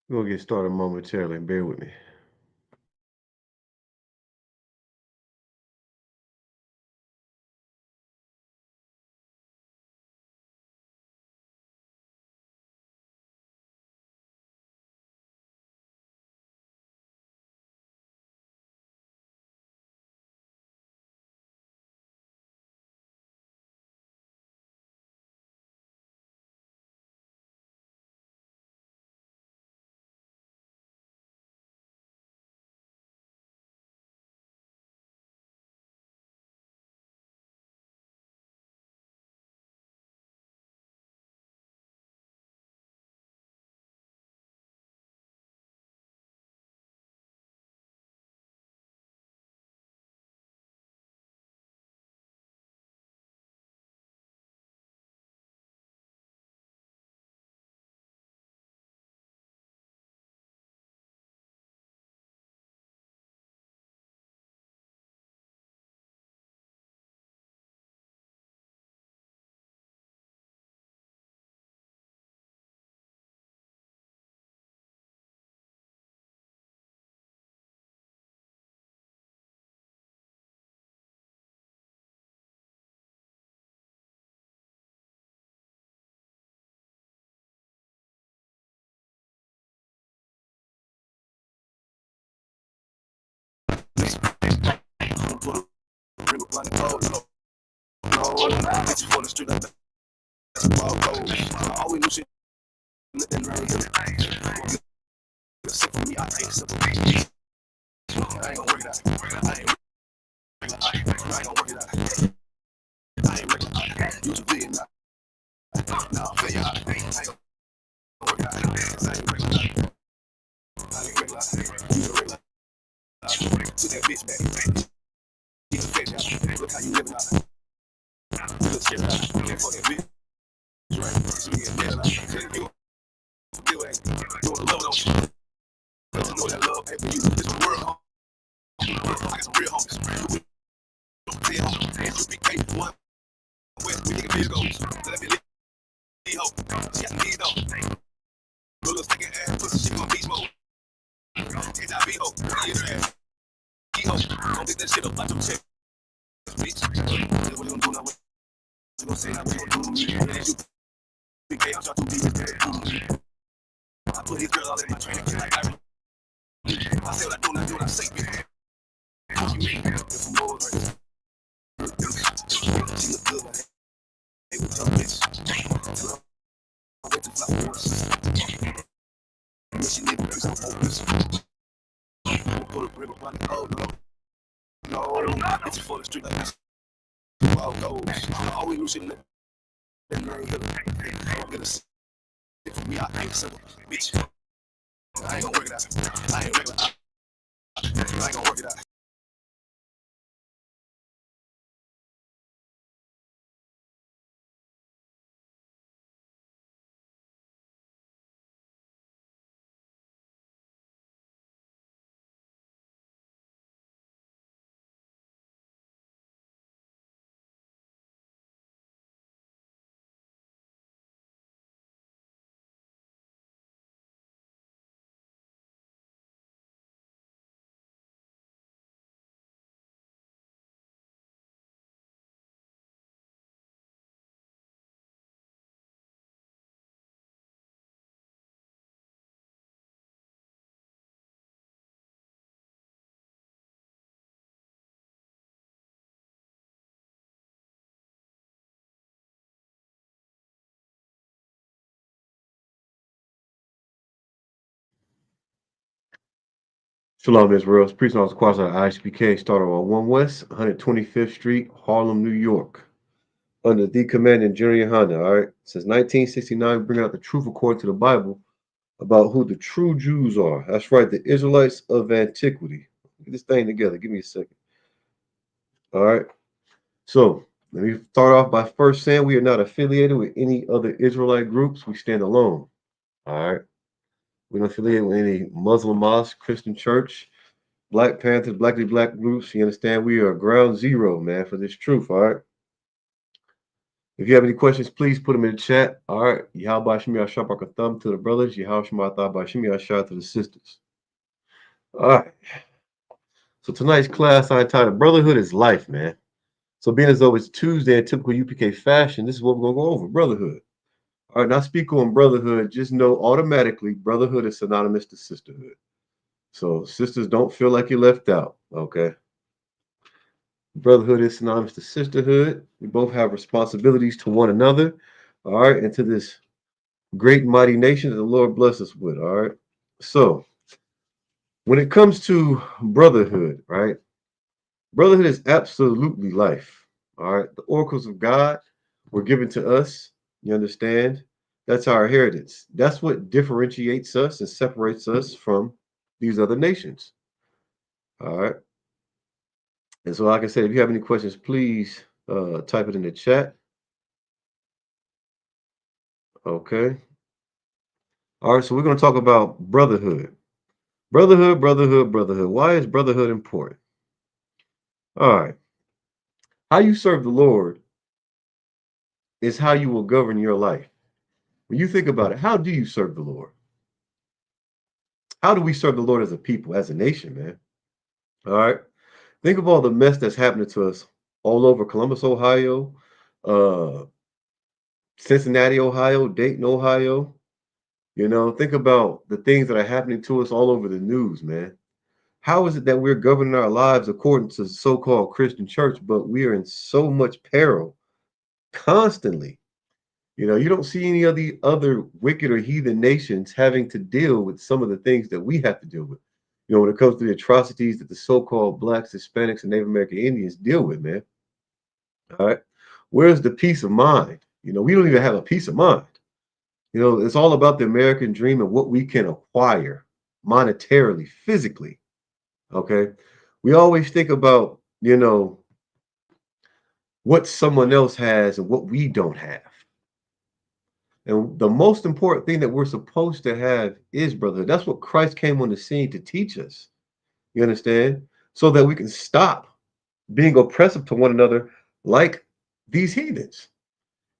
We're gonna get started momentarily. Bear with me. Shalom, Israel. Priest Officer Quasi ISPK started on 1 West, 125th Street, Harlem, New York, under the commanding General Honda. All right. Since 1969, bringing out the truth according to the Bible about who the true Jews are. That's right, the Israelites of antiquity. Get this thing together. Give me a second. All right. So let me start off by first saying we are not affiliated with any other Israelite groups. We stand alone. All right. We don't affiliate with any Muslim mosque, Christian church, Black Panthers, Black groups. You understand? We are ground zero, man, for this truth. All right. If you have any questions, please put them in the chat. All right. Yahweh Shemi Ashar thumb to the brothers. Yahweh Shema Thaba Shemi Ashar to the sisters. All right. So tonight's class I entitled Brotherhood is Life, man. So being as though it's Tuesday in typical UPK fashion, this is what we're going to go over, brotherhood. All right, now speak on brotherhood. Just know automatically brotherhood is synonymous to sisterhood. So sisters, don't feel like you're left out, okay? Brotherhood is synonymous to sisterhood. We both have responsibilities to one another, all right, and to this great and mighty nation that the Lord bless us with, all right? So when it comes to brotherhood, right? Brotherhood is absolutely life, all right? The oracles of God were given to us, you understand? That's our inheritance. That's what differentiates us and separates us from these other nations, all right? And so, like I said, if you have any questions, please type it in the chat. Okay. All right. So we're going to talk about brotherhood. Brotherhood, brotherhood, brotherhood. Why is brotherhood important? All right. How you serve the Lord is how you will govern your life. When you think about it, how do you serve the Lord? How do we serve the Lord as a people, as a nation, man? All right. Think of all the mess that's happening to us all over Columbus, Ohio, uh, Cincinnati, Ohio, Dayton, Ohio. You know, think about the things that are happening to us all over the news, man. How is it that we're governing our lives according to the so-called Christian church, but we are in so much peril constantly? You know, you don't see any of the other wicked or heathen nations having to deal with some of the things that we have to deal with. You know, when it comes to the atrocities that the so-called blacks, Hispanics, and Native American Indians deal with, man. All right. Where's the peace of mind? You know, we don't even have a peace of mind. You know, it's all about the American dream and what we can acquire monetarily, physically. Okay. We always think about, you know, what someone else has and what we don't have. And the most important thing that we're supposed to have is brotherhood. That's what Christ came on the scene to teach us. You understand? So that we can stop being oppressive to one another like these heathens,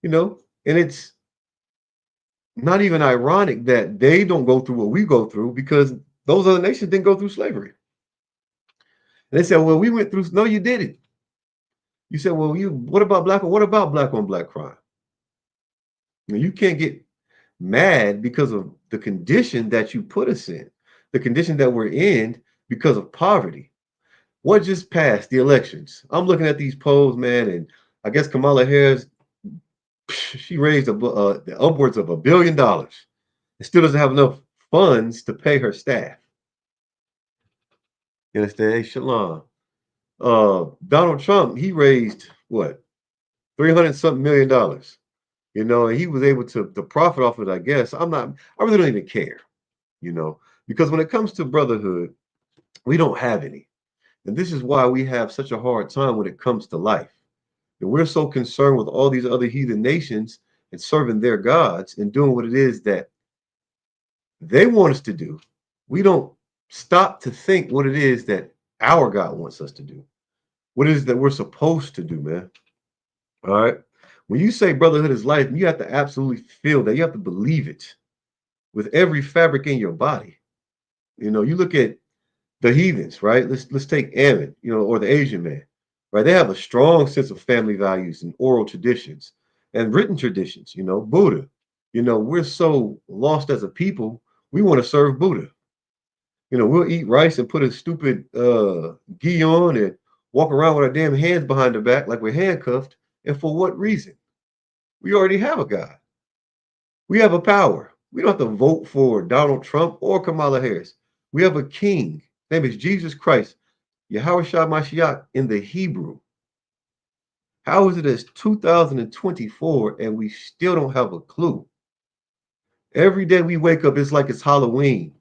you know? And it's not even ironic that they don't go through what we go through because those other nations didn't go through slavery. And they said, well, we went through, no, you didn't. You said, well, what about black on black crime? You know, you can't get mad because of the condition that you put us in, the condition that we're in because of poverty. What just passed the elections? I'm looking at these polls, man, and I guess Kamala Harris, she raised upwards of $1 billion. And still doesn't have enough funds to pay her staff. You understand? Hey, Shalom. Donald Trump, he raised what, 300 something $1 million. You know, and he was able to profit off of it, I guess. I really don't even care, you know, because when it comes to brotherhood, we don't have any. And this is why we have such a hard time when it comes to life. And we're so concerned with all these other heathen nations and serving their gods and doing what it is that they want us to do. We don't stop to think what it is that our God wants us to do, what it is that we're supposed to do, man. All right. When you say brotherhood is life, you have to absolutely feel that. You have to believe it with every fabric in your body. You know, you look at the heathens, right? Let's take Ammon, you know, or the Asian man, right? They have a strong sense of family values and oral traditions and written traditions, you know, Buddha. You know, we're so lost as a people, we want to serve Buddha. You know, we'll eat rice and put a stupid gi on and walk around with our damn hands behind our back like we're handcuffed. And for what reason? We already have a God. We have a power. We don't have to vote for Donald Trump or Kamala Harris. We have a king. His name is Jesus Christ, Yahweh Shah Mashiach in the Hebrew. How is it it's 2024 and we still don't have a clue? Every day we wake up, it's like it's Halloween.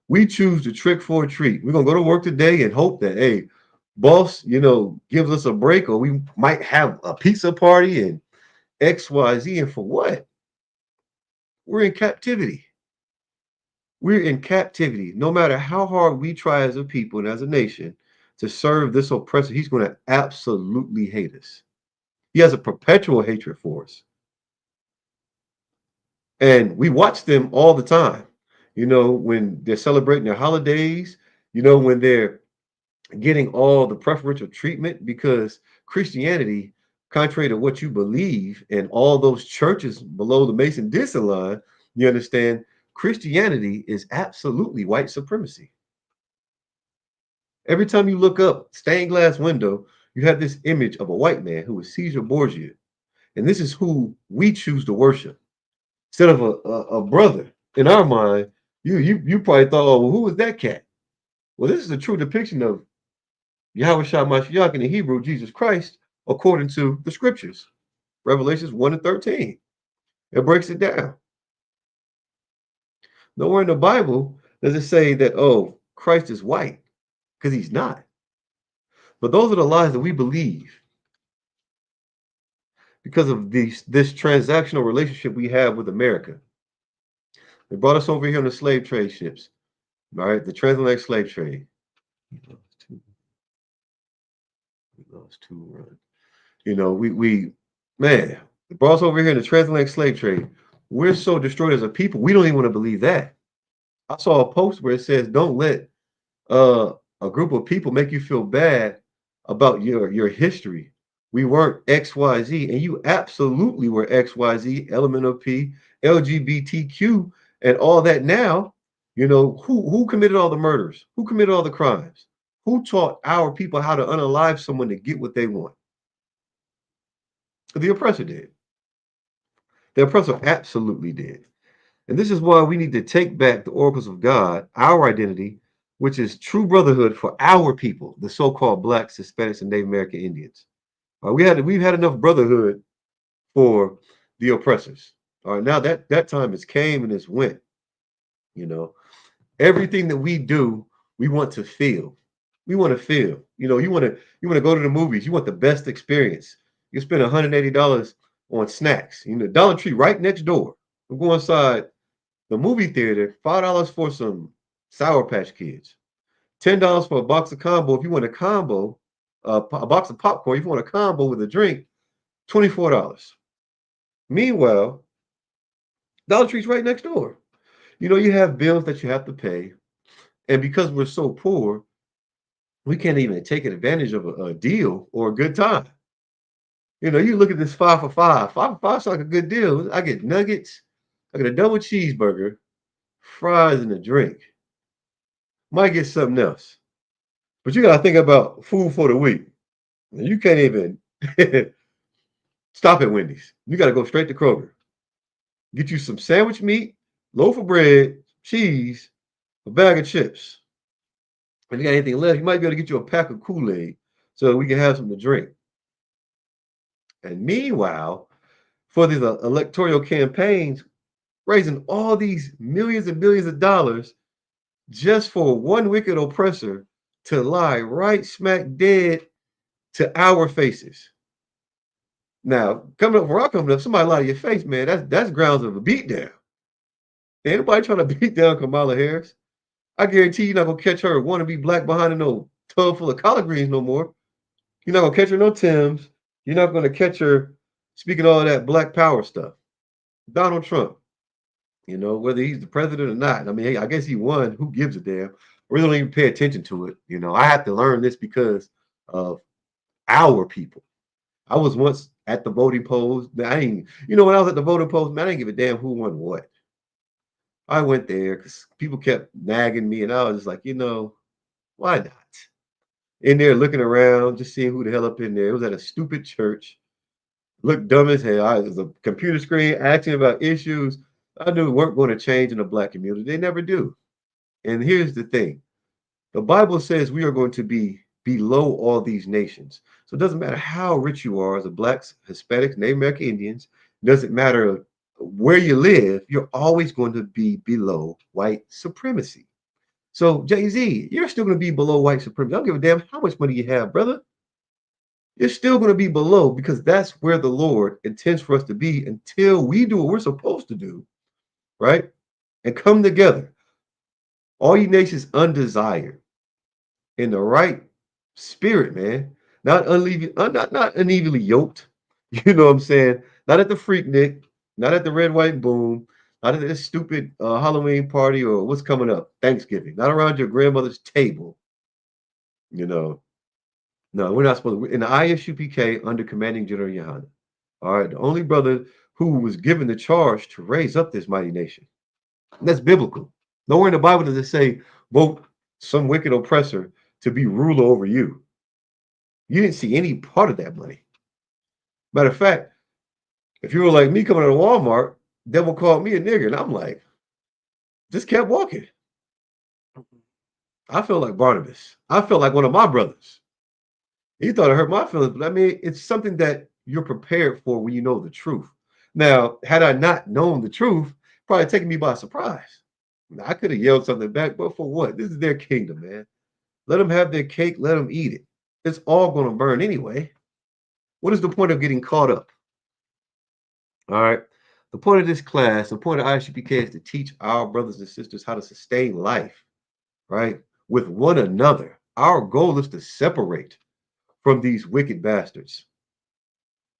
We choose to trick for a treat. We're gonna go to work today and hope that, hey, boss, you know, gives us a break, or we might have a pizza party and XYZ. And for what? We're in captivity. We're in captivity. No matter how hard we try as a people and as a nation to serve this oppressor, he's going to absolutely hate us. He has a perpetual hatred for us. And we watch them all the time. When they're celebrating their holidays, when they're getting all the preferential treatment because Christianity, contrary to what you believe, and all those churches below the Mason-Dixon line, you understand, Christianity is absolutely white supremacy. Every time you look up stained glass window, you have this image of a white man who is Caesar Borgia. And this is who we choose to worship. Instead of a brother, in our mind, you probably thought, oh, well, who was that cat? Well, this is a true depiction of Yahweh Shah Mashiach in the Hebrew, Jesus Christ, according to the scriptures. Revelations 1 and 13. It breaks it down. Nowhere in the Bible does it say that, oh, Christ is white, because he's not. But those are the lies that we believe because of this transactional relationship we have with America. They brought us over here on the slave trade ships, all right, the transatlantic slave trade. Lost two run. We man, they brought us over here in the transatlantic slave trade. We're so destroyed as a people, we don't even want to believe that. I saw a post where it says, "Don't let uh, a group of people make you feel bad about your history. We weren't XYZ, and you absolutely were XYZ, element of P, LGBTQ, and all that. Now, who committed all the murders? Who committed all the crimes? Who taught our people how to unalive someone to get what they want? The oppressor did. The oppressor absolutely did. And this is why we need to take back the oracles of God, our identity, which is true brotherhood for our people, the so-called blacks, Hispanics, and Native American Indians. We've had enough brotherhood for the oppressors. All right, now that time has came and it's went. You know, everything that we do, we want to feel. We want to feel. You want to go to the movies. You want the best experience. You spend $180 on snacks. Dollar Tree right next door. We go inside the movie theater, $5 for some Sour Patch Kids, $10 for a box of combo. If you want a combo, a box of popcorn, if you want a combo with a drink, $24. Meanwhile, Dollar Tree's right next door. You have bills that you have to pay, and because we're so poor, we can't even take advantage of a deal or a good time. You look at this 5 for 5. 5 for 5 sounds like a good deal. I get nuggets, I get a double cheeseburger, fries, and a drink. Might get something else. But you gotta think about food for the week. You can't even stop at Wendy's. You gotta go straight to Kroger. Get you some sandwich meat, loaf of bread, cheese, a bag of chips. If you got anything left, you might be able to get you a pack of Kool-Aid so we can have something to drink. And meanwhile, for these electoral campaigns, raising all these millions and billions of dollars just for one wicked oppressor to lie right smack dead to our faces. Now, coming up where I'm coming up, somebody lie to your face, man. That's grounds of a beatdown. Ain't nobody trying to beat down Kamala Harris. I guarantee you're not gonna catch her wannabe black behind in no tub full of collard greens no more. You're not gonna catch her no Tim's. You're not gonna catch her speaking all that black power stuff. Donald Trump, whether he's the president or not. I mean, hey, I guess he won. Who gives a damn? I really don't even pay attention to it. I have to learn this because of our people. I was once at the voting polls. I ain't, when I was at the voting polls, man, I didn't give a damn who won what. I went there because people kept nagging me, and I was just like, why not? In there looking around, just seeing who the hell up in there. It was at a stupid church. Looked dumb as hell. I was a computer screen asking about issues I knew weren't going to change in the black community. They never do. And here's the thing. The Bible says we are going to be below all these nations. So it doesn't matter how rich you are as a blacks, Hispanics, Native American Indians. It doesn't matter where you live. You're always going to be below white supremacy. So Jay-Z, you're still going to be below white supremacy. I don't give a damn how much money you have, brother. You're still going to be below because that's where the Lord intends for us to be until we do what we're supposed to do, right? And come together. All you nations undesired in the right spirit, man. Not unevenly yoked. You know what I'm saying? Not at the Freaknik, not at the Red, White, Boom, Out of this stupid Halloween party or what's coming up, Thanksgiving, not around your grandmother's table. You know, no, we're not supposed to. In the ISUPK under commanding General Yohana. All right, the only brother who was given the charge to raise up this mighty nation. And that's biblical. Nowhere in the Bible does it say, vote some wicked oppressor to be ruler over you. You didn't see any part of that money. Matter of fact, if you were like me coming out of Walmart, devil called me a nigger. And I'm like, just kept walking. I felt like Barnabas. I felt like one of my brothers. He thought it hurt my feelings, but I mean, it's something that you're prepared for when you know the truth. Now, had I not known the truth, probably taken me by surprise. I could have yelled something back, but for what? This is their kingdom, man. Let them have their cake, let them eat it. It's all going to burn anyway. What is the point of getting caught up? All right. The point of this class, the point of ISUPK is to teach our brothers and sisters how to sustain life, right? With one another. Our goal is to separate from these wicked bastards.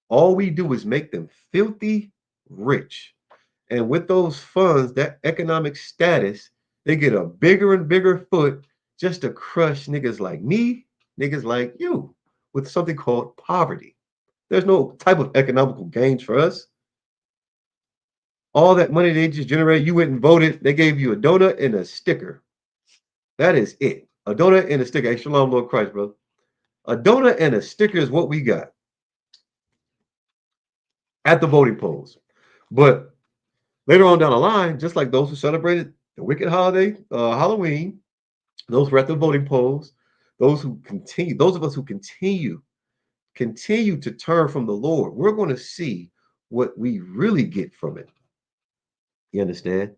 All we do is make them filthy rich. And with those funds, that economic status, they get a bigger and bigger foot just to crush niggas like me, niggas like you, with something called poverty. There's no type of economical gains for us. All that money they just generated, you went and voted, they gave you a donut and a sticker. That is it. A donut and a sticker. Hey, shalom, Lord Christ, brother. A donut and a sticker is what we got at the voting polls. But later on down the line, just like those who celebrated the wicked holiday, Halloween, those who are at the voting polls, those of us who continue to turn from the Lord, we're going to see what we really get from it. You understand?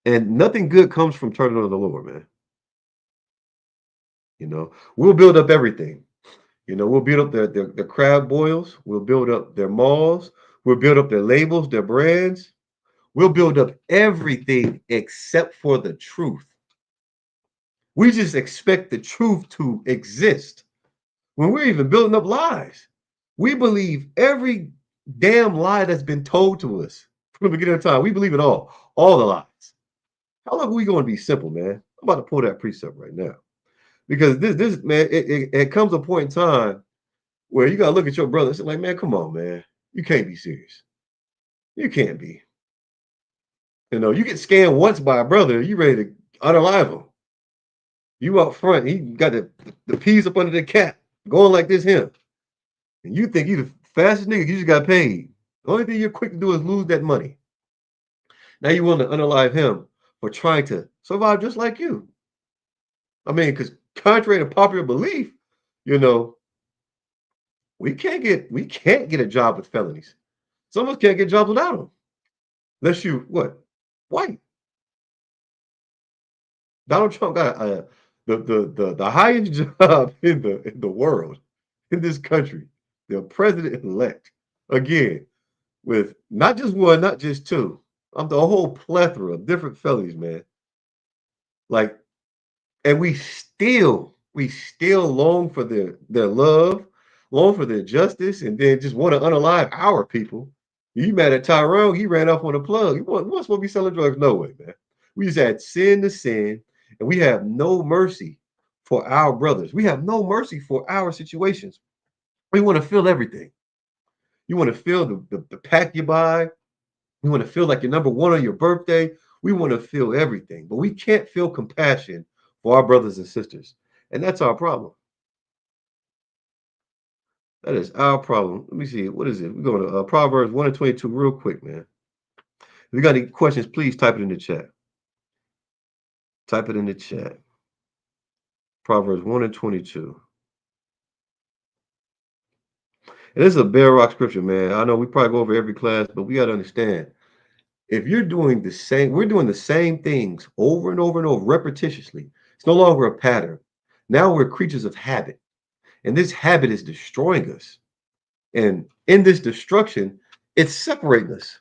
And nothing good comes from turning on the Lord, man. We'll build up everything. We'll build up their crab boils. We'll build up their malls. We'll build up their labels, their brands. We'll build up everything except for the truth. We just expect the truth to exist when we're even building up lies. We believe every damn lie that's been told to us from the beginning of time. We believe it all the lies. How long are we going to be simple, man? I'm about to pull that precept right now. Because this man, it comes a point in time where you got to look at your brother and say, like, man, come on, man. You can't be serious. You can't be. You get scammed once by a brother, you ready to unalive him. You out front, he got the peas up under the cap, going like this him. And you think you the fastest nigga, you just got paid. The only thing you're quick to do is lose that money. Now you want to unalive him for trying to survive just like you. I mean, because contrary to popular belief, we can't get a job with felonies. Some of us can't get jobs without them. Unless you what? White. Donald Trump got the highest job in the world, in this country, the president-elect. Again, with not just one, not just two. I'm the whole plethora of different felonies, man. Like, and we still long for their love, long for their justice, and then just want to unalive our people. You mad at Tyrone? He ran off on a plug. He wasn't supposed to be selling drugs. No way, man. We just add sin to sin, and we have no mercy for our brothers. We have no mercy for our situations. We want to feel everything. You want to feel the pack you buy. You want to feel like you're number one on your birthday. We want to feel everything, but we can't feel compassion for our brothers and sisters. And that's our problem. That is our problem. Let me see. What is it? We're going to Proverbs 1 and 22 real quick, man. If you got any questions, please type it in the chat. Type it in the chat. Proverbs 1 and 22. And this is a bedrock scripture, man. I know we probably go over every class, but we got to understand. If you're doing the same, we're doing the same things over and over and over repetitiously. It's no longer a pattern. Now we're creatures of habit. And this habit is destroying us. And in this destruction, it's separating us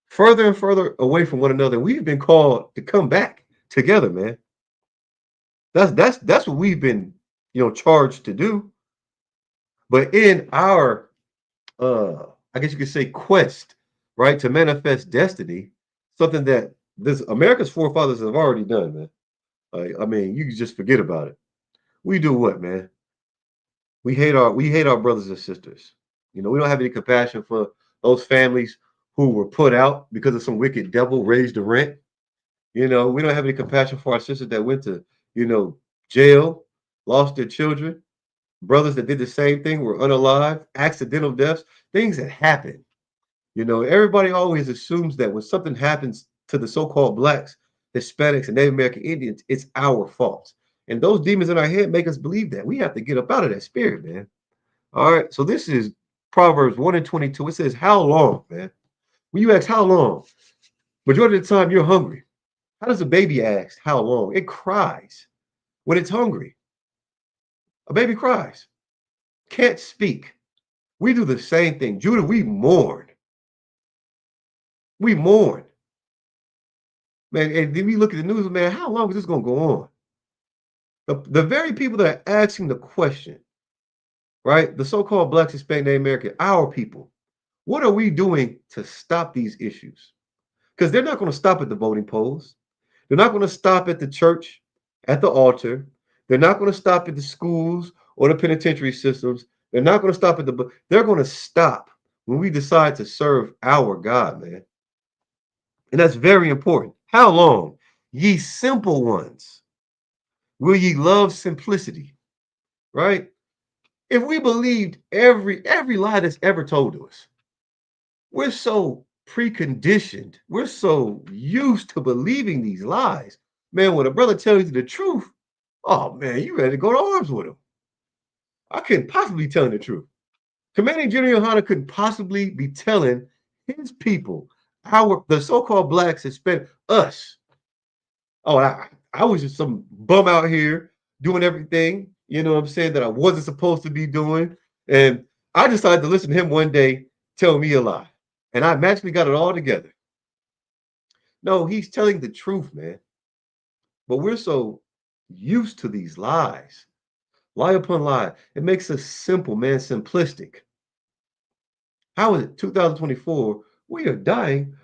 further and further away from one another. We've been called to come back together, man. That's what we've been, charged to do. But in our I guess you could say quest, right, to manifest destiny, something that this America's forefathers have already done, man. I mean, you can just forget about it. We do what, man? We hate our brothers and sisters. We don't have any compassion for those families who were put out because of some wicked devil raised the rent. We don't have any compassion for our sisters that went to, you know, jail, lost their children, brothers that did the same thing, were unalive, accidental deaths, things that happen. Everybody always assumes that when something happens to the so-called blacks, Hispanics, and Native American Indians, it's our fault. And those demons in our head make us believe that. We have to get up out of that spirit, man. All right. So this is Proverbs 1 and 22. It says, how long, man? When you ask how long, majority of the time you're hungry. How does a baby ask how long? It cries when it's hungry. A baby cries, can't speak. We do the same thing. Judah, we mourn. We mourn. Man, and then we look at the news, man, how long is this going to go on? The very people that are asking the question, right? The so-called blacks, Hispanic, Native American, our people, what are we doing to stop these issues? Because they're not going to stop at the voting polls. They're not going to stop at the church, at the altar. They're not going to stop at the schools or the penitentiary systems. They're not going to stop at they're going to stop when we decide to serve our God, man. And that's very important. How long? Ye simple ones, will ye love simplicity, right? If we believed every lie that's ever told to us, we're so preconditioned. We're so used to believing these lies. Man, when a brother tells you the truth, oh man, you ready to go to arms with him. I couldn't possibly be telling the truth. Commanding General Hunter couldn't possibly be telling his people, the so-called blacks, Hispanic, us. Oh, I was just some bum out here doing everything, you know what I'm saying, that I wasn't supposed to be doing. And I decided to listen to him one day tell me a lie. And I magically got it all together. No, he's telling the truth, man. But we're so used to these lies, lie upon lie. It makes us simple, man, simplistic. How is it 2024? We are dying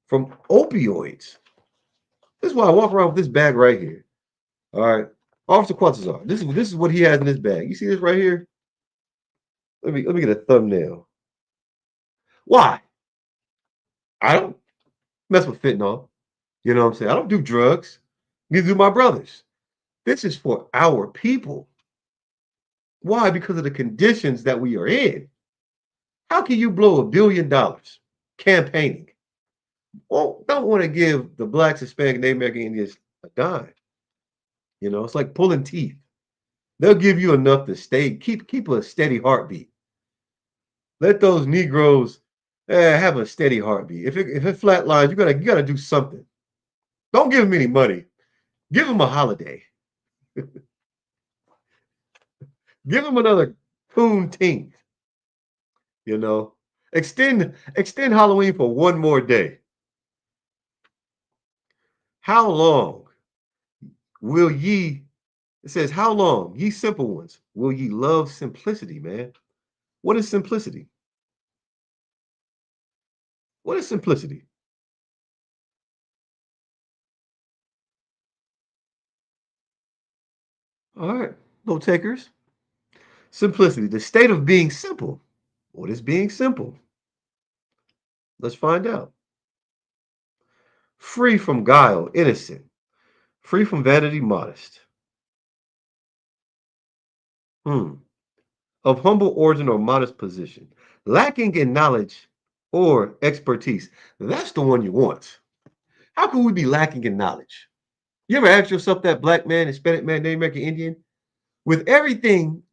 from opioids. This is why I walk around with this bag right here. All right. Officer Quatzazar. This is what he has in his bag. You see this right here? Let me get a thumbnail. Why? I don't mess with fentanyl. You know what I'm saying? I don't do drugs. Neither do my brothers. This is for our people. Why? Because of the conditions that we are in. How can you blow $1 billion campaigning? Well, don't want to give the blacks, Hispanic, Native American Indians a dime. It's like pulling teeth. They'll give you enough to keep a steady heartbeat. Let those Negroes have a steady heartbeat. If it flatlines, you gotta do something. Don't give them any money. Give them a holiday. Give them another Juneteenth. You know, extend Halloween for one more day. How long will ye? It says, how long, ye simple ones, will ye love simplicity, man? What is simplicity? What is simplicity? All right, no takers. Simplicity, the state of being simple. What is being simple? Let's find out. Free from guile, innocent. Free from vanity, modest. Hmm. Of humble origin or modest position. Lacking in knowledge or expertise. That's the one you want. How can we be lacking in knowledge? You ever ask yourself that, black man, Hispanic man, Native American Indian? With everything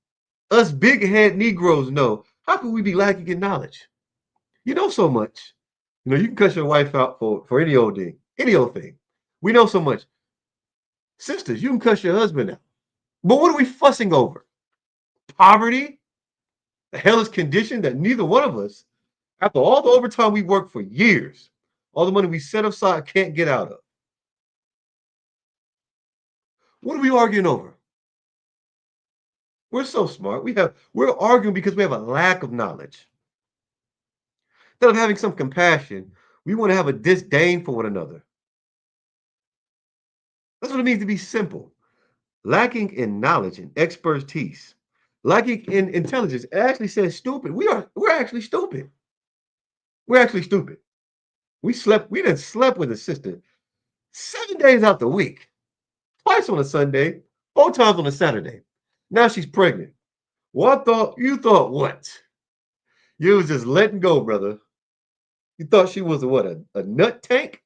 us big head Negroes know, how can we be lacking in knowledge? You know so much. You can cuss your wife out for any old thing, any old thing. We know so much. Sisters, you can cuss your husband out. But what are we fussing over? Poverty? A hellish condition that neither one of us, after all the overtime we worked for years, all the money we set aside, can't get out of. What are we arguing over? We're so smart. We're arguing because we have a lack of knowledge. Instead of having some compassion, We want to have a disdain for one another. That's what it means to be simple. Lacking in knowledge and expertise, lacking in intelligence. It actually says stupid. We're actually stupid. We're actually stupid. We done slept with a sister 7 days out the week, twice on a Sunday, 4 times on a Saturday. Now she's pregnant. Well, you thought what? You was just letting go, brother. You thought she was a nut tank,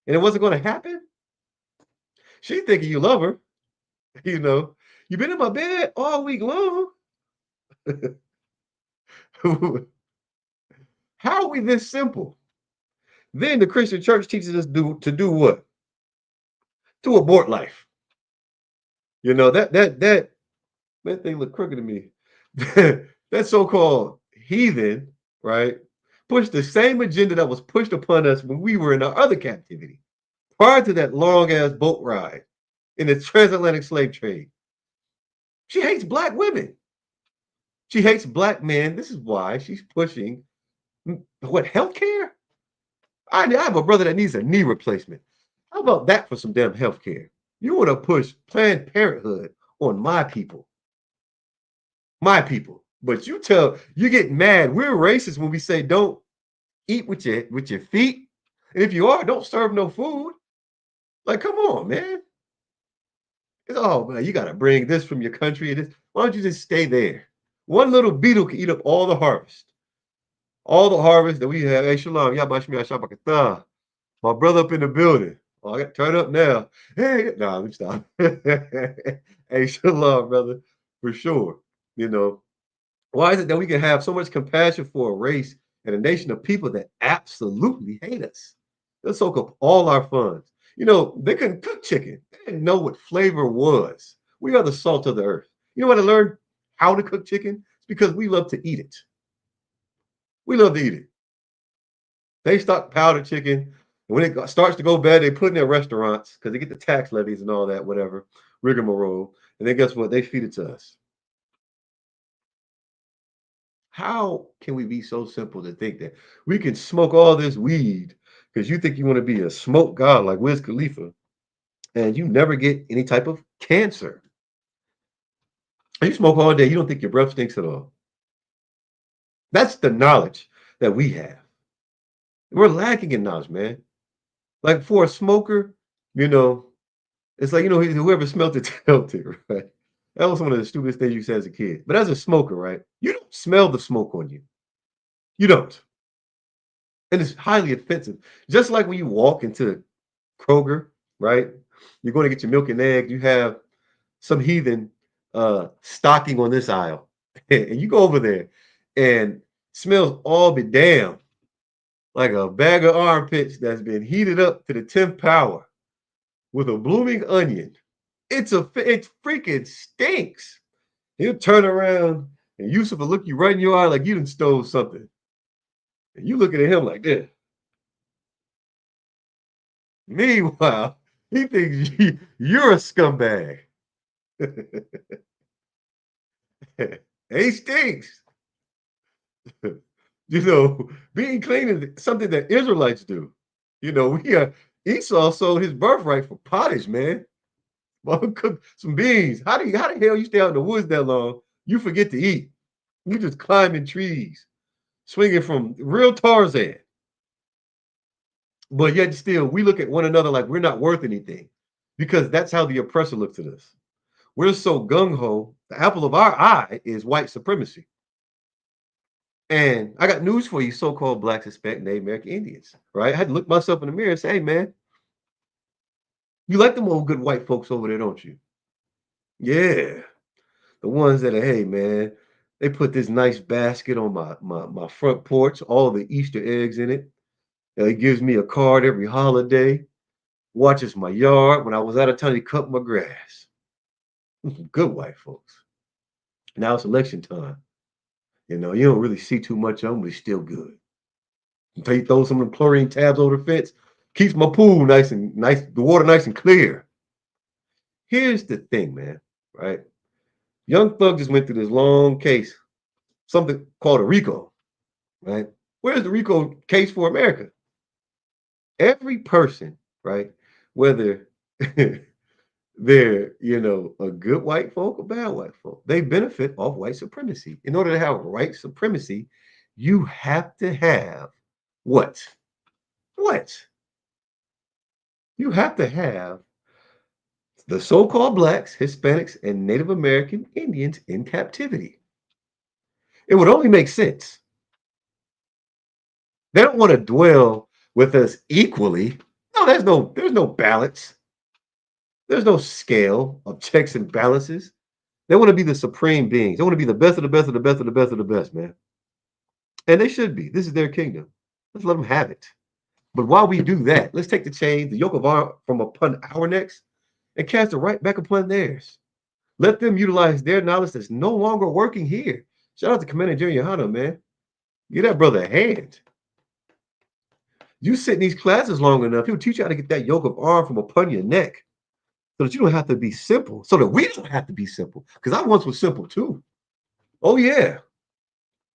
and it wasn't going to happen. She thinking you love her. You know, you've been in my bed all week long. How are we this simple? Then the Christian church teaches us to do what? To abort life. You know, that thing look crooked to me. That so-called heathen, right, pushed the same agenda that was pushed upon us when we were in our other captivity, prior to that long-ass boat ride in the transatlantic slave trade. She hates black women. She hates black men. This is why she's pushing what, healthcare? I have a brother that needs a knee replacement. How about that for some damn healthcare? You want to push Planned Parenthood on my people. My people. But you get mad. We're racist when we say don't eat with your feet. And if you are, don't serve no food. Like, come on, man. It's oh man, you gotta bring this from your country. Why don't you just stay there? One little beetle can eat up all the harvest. All the harvest that we have. Hey, Shalom, Yabashmi Ashabakatah. My brother up in the building. Oh, I got to turn up now. Hey, nah, let me stop. Hey, Shalom, brother, for sure. You know, why is it that we can have so much compassion for a race and a nation of people that absolutely hate us? They'll soak up all our funds. You know, they couldn't cook chicken. They didn't know what flavor was. We are the salt of the earth. You know what I learned? How to cook chicken? It's because we love to eat it. We love to eat it. They stock powdered chicken. And when it starts to go bad, they put it in their restaurants because they get the tax levies and all that, whatever, rigmarole. And then guess what? They feed it to us. How can we be so simple to think that we can smoke all this weed because you think you want to be a smoke god like Wiz Khalifa and you never get any type of cancer? And you smoke all day, you don't think your breath stinks at all. That's the knowledge that we have. We're lacking in knowledge, man. Like for a smoker, you know, it's like, whoever smelt it smelt it, right? That was one of the stupidest things you said as a kid. But as a smoker, right? You don't smell the smoke on you. You don't. And it's highly offensive. Just like when you walk into Kroger, right? You're going to get your milk and eggs. You have some heathen stocking on this aisle. And you go over there and smells all but damn like a bag of armpits that's been heated up to the 10th power with a blooming onion. It freaking stinks. He'll turn around and Yusuf will look you right in your eye like you done stole something. And you looking at him like this. Meanwhile, he thinks you're a scumbag. He stinks. Being clean is something that Israelites do. Esau sold his birthright for pottage, man. Mama cooked some beans. How the hell you stay out in the woods that long? You forget to eat. You just climbing trees, swinging from real Tarzan. But yet still, we look at one another like we're not worth anything because that's how the oppressor looks at us. We're so gung-ho. The apple of our eye is white supremacy. And I got news for you, so-called Blacks, Hispanic, Native American Indians, right? I had to look myself in the mirror and say, hey, man, you like them old good white folks over there, don't you? Yeah. The ones that are, hey, man, they put this nice basket on my front porch, all the Easter eggs in it. It gives me a card every holiday, watches my yard. When I was out of town, he cut my grass. Good white folks. Now it's election time. You don't really see too much of them, but it's still good. Until you throw some of the chlorine tabs over the fence, keeps my pool nice, the water nice and clear. Here's the thing, man, right? Young Thug just went through this long case, something called a RICO, right? Where's the RICO case for America? Every person, right? Whether they're, a good white folk or bad white folk, they benefit off white supremacy. In order to have white supremacy, you have to have what? What? You have to have the so-called blacks, Hispanics, and Native American Indians in captivity. It would only make sense. They don't want to dwell with us equally. No, there's no balance. There's no scale of checks and balances. They want to be the supreme beings. They want to be the best of the best of the best of the best of the best, man. And they should be. This is their kingdom. Let's let them have it. But while we do that, let's take the chains, the yoke of our from upon our necks, and cast it right back upon theirs. Let them utilize their knowledge that's no longer working here. Shout out to Commander Junior Hunter, man. Give that brother a hand. You sit in these classes long enough, he'll teach you how to get that yoke of arm from upon your neck so that you don't have to be simple, so that we don't have to be simple. Because I once was simple too. Oh, yeah.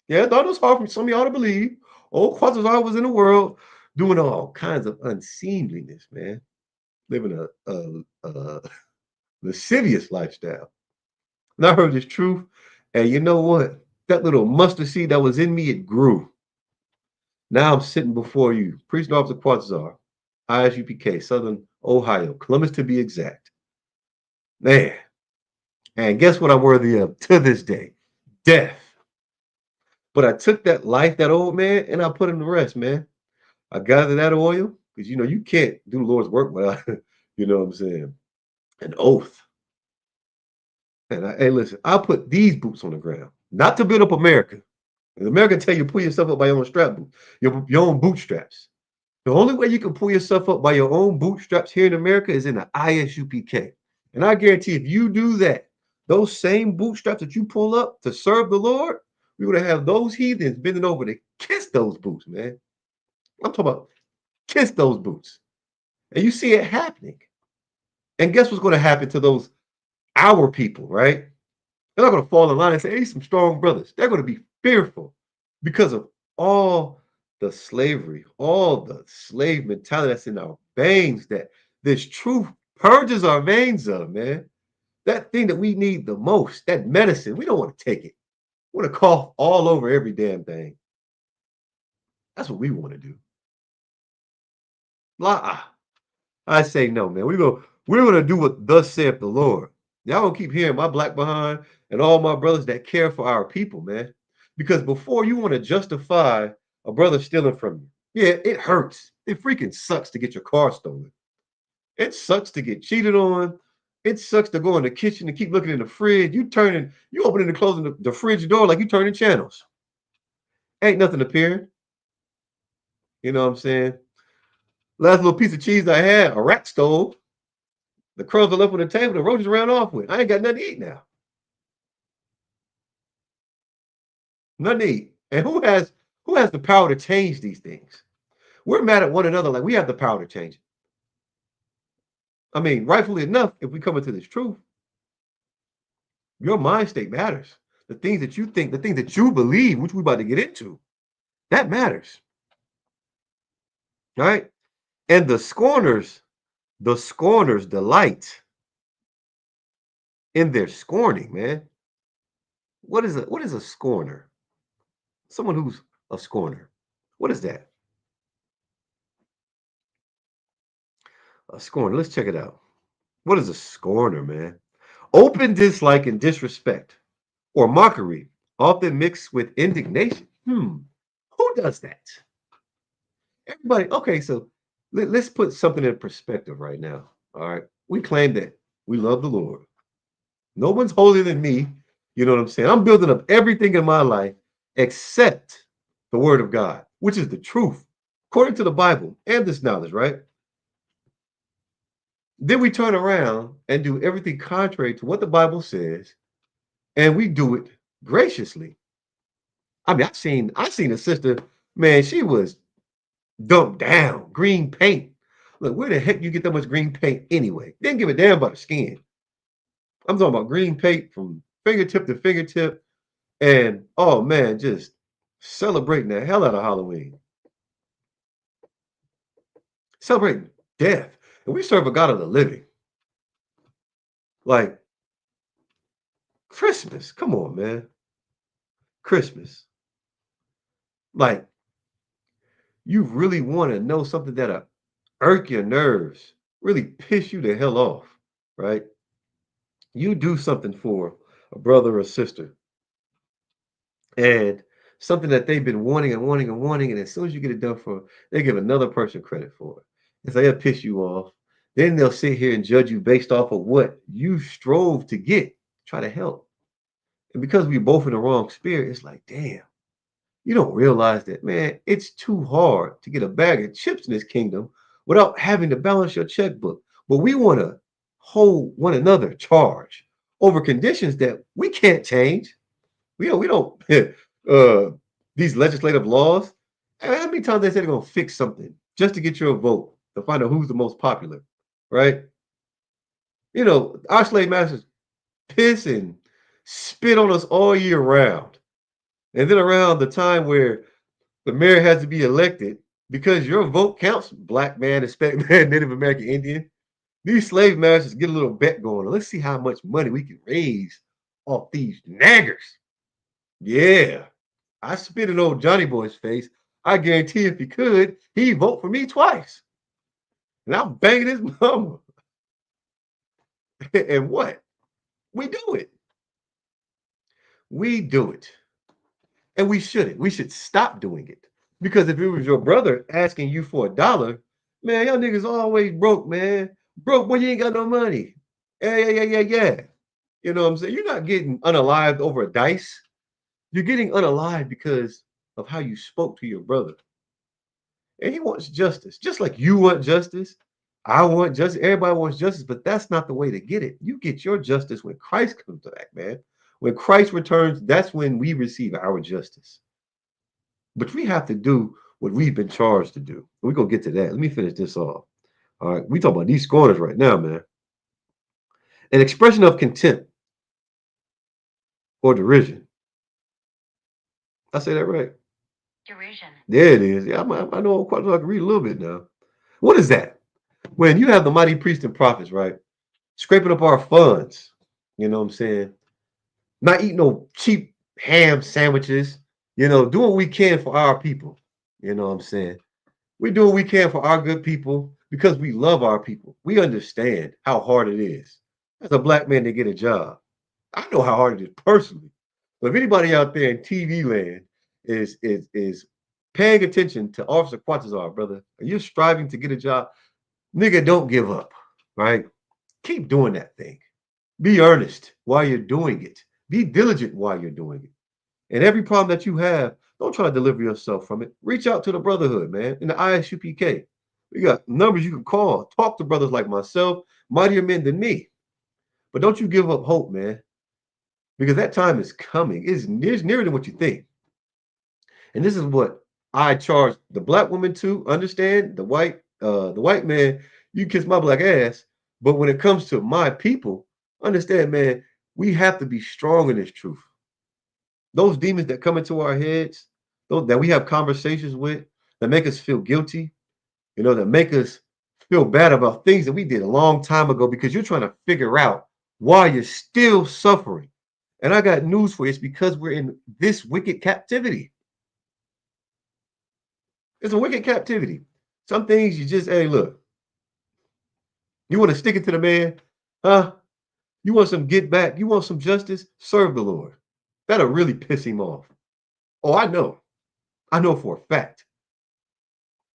Yeah, I thought it was hard for some of y'all to believe. Old Quasar was in the world doing all kinds of unseemliness, man. Living a lascivious lifestyle. And I heard this truth. And you know what? That little mustard seed that was in me, it grew. Now I'm sitting before you, Priest and Officer Quasar, ISUPK, Southern Ohio, Columbus to be exact. Man. And guess what I'm worthy of to this day? Death. But I took that life, that old man, and I put him to rest, man. I gathered that oil because you can't do the Lord's work without, you know what I'm saying, an oath. And hey, listen, I'll put these boots on the ground, not to build up America. America tell you pull yourself up by your own strap boot, your own bootstraps. The only way you can pull yourself up by your own bootstraps here in America is in the ISUPK. And I guarantee if you do that, those same bootstraps that you pull up to serve the Lord, we're going to have those heathens bending over to kiss those boots, man. I'm talking about kiss those boots. And you see it happening. And guess what's going to happen to those our people, right? They're not going to fall in line and say, hey, some strong brothers. They're going to be fearful because of all the slavery, all the slave mentality that's in our veins, that this truth purges our veins of, man. That thing that we need the most, that medicine, we don't want to take it. We want to cough all over every damn thing. That's what we want to do. I say no, man. We're gonna do what thus saith the Lord. Y'all gonna keep hearing my black behind and all my brothers that care for our people, man. Because before you want to justify a brother stealing from you, yeah, it hurts. It freaking sucks to get your car stolen. It sucks to get cheated on. It sucks to go in the kitchen and keep looking in the fridge. You opening and closing the fridge door like you turning channels. Ain't nothing appearing. You know what I'm saying? Last little piece of cheese I had, a rat stole. The crumbs are left on the table, the roaches ran off with. I ain't got nothing to eat now. Nothing to eat. And who has the power to change these things? We're mad at one another like we have the power to change it. I mean, rightfully enough, if we come into this truth, your mind state matters. The things that you think, the things that you believe, which we're about to get into, that matters. All right. And the scorners delight in their scorning, man. What is a scorner? Someone who's a scorner. What is that? A scorner. Let's check it out. What is a scorner, man? Open dislike and disrespect or mockery, often mixed with indignation. Who does that? Everybody. Okay, so let's put something in perspective right now. All right. We claim that we love the Lord. No one's holier than me. You know what I'm saying? I'm building up everything in my life except the word of God, which is the truth, according to the Bible and this knowledge, right? Then we turn around and do everything contrary to what the Bible says, and we do it graciously. I mean, I seen a sister, man, she was dumped down, green paint. Look, where the heck you get that much green paint anyway? Didn't give a damn about the skin. I'm talking about green paint from fingertip to fingertip. And oh man, just celebrating the hell out of Halloween, celebrating death. And we serve a God of the living. Like Christmas. Come on, man. Christmas. Like, you really want to know something that'll irk your nerves, really piss you the hell off, right? You do something for a brother or sister and something that they've been wanting and wanting and wanting, and as soon as you get it done for, they give another person credit for it. And so they'll piss you off. Then they'll sit here and judge you based off of what you strove to get, try to help. And because we're both in the wrong spirit, it's like, damn, you don't realize that, man, it's too hard to get a bag of chips in this kingdom without having to balance your checkbook. But we want to hold one another charge over conditions that we can't change. We don't these legislative laws. And how many times they say they're gonna fix something just to get your vote to find out who's the most popular, right? Our slave masters piss and spit on us all year round. And then around the time where the mayor has to be elected because your vote counts, black man, Hispanic man, Native American Indian. These slave masters get a little bet going. Let's see how much money we can raise off these naggers. Yeah, I spit in old Johnny Boy's face. I guarantee if he could, he'd vote for me twice. And I'm banging his mama. And what? We do it. We do it. And we shouldn't. We should stop doing it. Because if it was your brother asking you for $1, man, y'all niggas always broke, man. Broke when you ain't got no money. Yeah, yeah, yeah, yeah, yeah. You know what I'm saying? You're not getting unalived over a dice. You're getting unalived because of how you spoke to your brother. And he wants justice. Just like you want justice, I want justice. Everybody wants justice, but that's not the way to get it. You get your justice when Christ comes back, man. When Christ returns, that's when we receive our justice. But we have to do what we've been charged to do. We're gonna get to that. Let me finish this off. All right, we talk about these scorners right now, man. An expression of contempt or derision. I say that right. Derision. There it is. Yeah, I know quite I can read a little bit now. What is that? When you have the mighty priests and prophets, right, scraping up our funds. You know what I'm saying? Not eating no cheap ham sandwiches. Doing what we can for our people. You know what I'm saying? We do what we can for our good people because we love our people. We understand how hard it is as a black man to get a job. I know how hard it is personally. But if anybody out there in TV land is paying attention to Officer Quatazar, brother, and you're striving to get a job, nigga, don't give up, right? Keep doing that thing. Be earnest while you're doing it. Be diligent while you're doing it. And every problem that you have, don't try to deliver yourself from it. Reach out to the Brotherhood, man, in the ISUPK. We got numbers you can call. Talk to brothers like myself, mightier men than me. But don't you give up hope, man, because that time is coming. It's nearer than what you think. And this is what I charge the black woman to understand. The white man, you kiss my black ass. But when it comes to my people, understand, man, we have to be strong in this truth. Those demons that come into our heads, those that we have conversations with, that make us feel guilty, that make us feel bad about things that we did a long time ago because you're trying to figure out why you're still suffering. And I got news for you. It's because we're in this wicked captivity. It's a wicked captivity. Some things you just, hey, look, you want to stick it to the man, huh? You want some get back, you want some justice, serve the Lord. That'll really piss him off. Oh, I know. I know for a fact.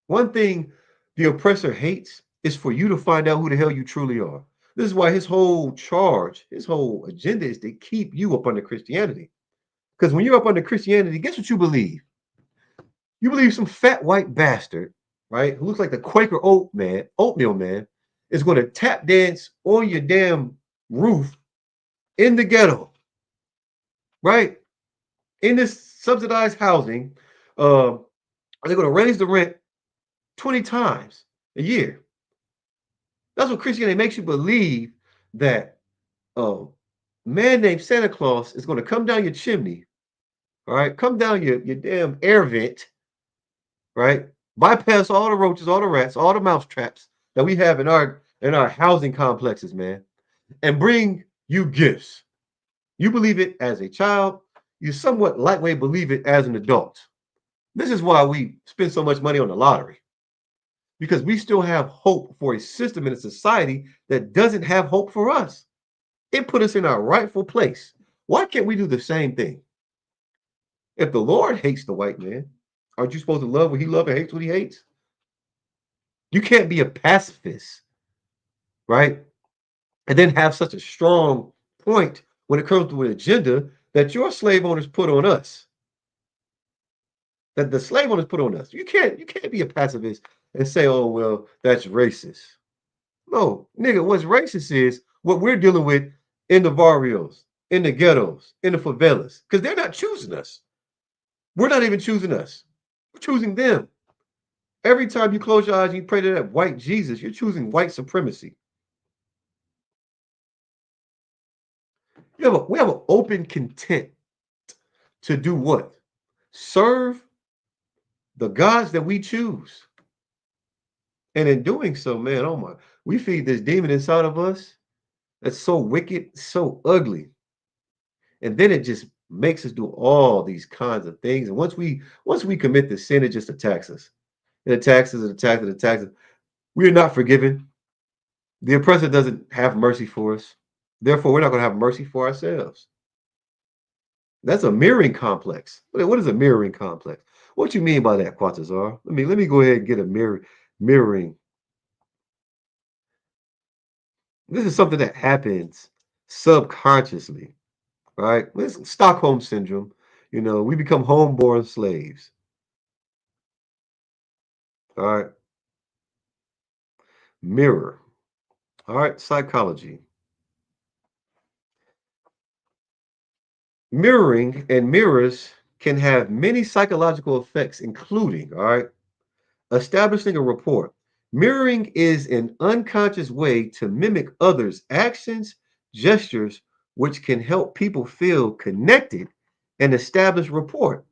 One thing the oppressor hates is for you to find out who the hell you truly are. This is why his whole charge, his whole agenda is to keep you up under Christianity. Because when you're up under Christianity, guess what you believe? You believe some fat white bastard, right, who looks like the Quaker oatmeal man, is going to tap dance on your damn roof in the ghetto, right? In this subsidized housing, they're going to raise the rent 20 times a year. That's what Christianity makes you believe, that a man named Santa Claus is going to come down your chimney All right, come down your damn air vent, right? Bypass all the roaches, all the rats, all the mouse traps that we have in our housing complexes, man, and bring you gifts. You believe it as a child, you somewhat lightweight believe it as an adult. This is why we spend so much money on the lottery, because we still have hope for a system in a society that doesn't have hope for us. It put us in our rightful place. Why can't we do the same thing? If the Lord hates the white man, aren't you supposed to love what he loves and hates what he hates? You can't be a pacifist, right? And then have such a strong point when it comes to an agenda that your slave owners put on us, that the slave owners put on us. You can't be a pacifist and say, oh well, that's racist. No, nigga, what's racist is what we're dealing with in the barrios, in the ghettos, in the favelas, because they're not choosing us. We're not even choosing us. We're choosing them. Every time you close your eyes and you pray to that white Jesus, you're choosing white supremacy. We have an open content to do what? Serve the gods that we choose. And in doing so, man, oh my, we feed this demon inside of us that's so wicked, so ugly. And then it just makes us do all these kinds of things. And once we commit the sin, it just attacks us. It attacks us, it attacks us, it attacks us. We are not forgiven. The oppressor doesn't have mercy for us. Therefore, we're not going to have mercy for ourselves. That's a mirroring complex. What is a mirroring complex? What you mean by that, Quatazar? Let me go ahead and get a mirroring. This is something that happens subconsciously, right? It's Stockholm syndrome. We become homeborn slaves. All right. Mirror. All right. Psychology. Mirroring and mirrors can have many psychological effects, including, all right, establishing a rapport. Mirroring is an unconscious way to mimic others' actions, gestures, which can help people feel connected and establish rapport.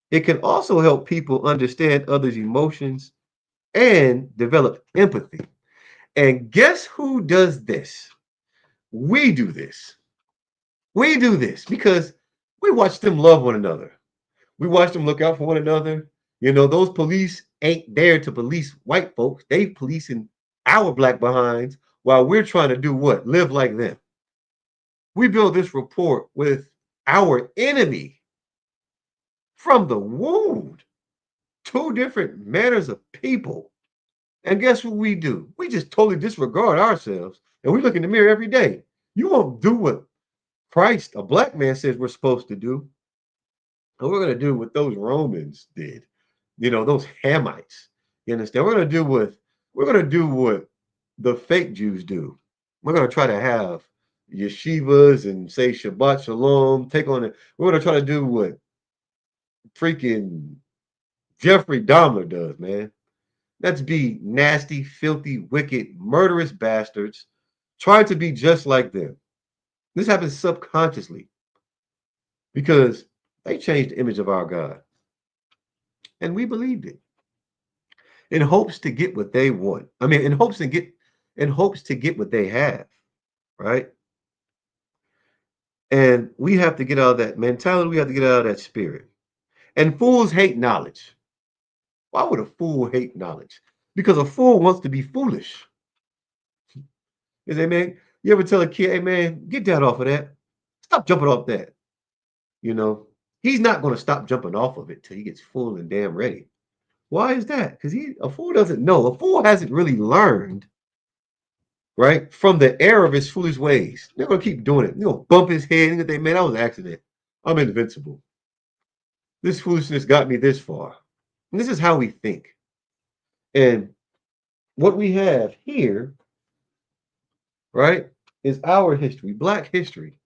It can also help people understand others' emotions and develop empathy. And guess who does this? We do this. We do this because we watch them love one another. We watch them look out for one another. Those police ain't there to police white folks. They policing our black behinds while we're trying to do what? Live like them. We build this rapport with our enemy from the wound. Two different manners of people. And guess what we do? We just totally disregard ourselves. And we look in the mirror every day. You won't do what Christ, a black man, says we're supposed to do. And we're going to do what those Romans did, those Hamites. You understand? We're going to do what the fake Jews do. We're going to try to have yeshivas and say Shabbat Shalom, take on it. We're going to try to do what freaking Jeffrey Dahmer does, man. Let's be nasty, filthy, wicked, murderous bastards, trying to be just like them. This happens subconsciously because they changed the image of our God. And we believed it in hopes to get what they want. In hopes to get what they have, right? And we have to get out of that mentality. We have to get out of that spirit. And fools hate knowledge. Why would a fool hate knowledge? Because a fool wants to be foolish. You say, man, you ever tell a kid, hey man, get that off of that. Stop jumping off that. You know, he's not going to stop jumping off of it till he gets full and damn ready. Why is that? Because a fool doesn't know. A fool hasn't really learned, right, from the error of his foolish ways. They're going to keep doing it. Bump his head and think, man, that was an accident. I'm invincible. This foolishness got me this far. And this is how we think. And what we have here, right, is our history, Black history.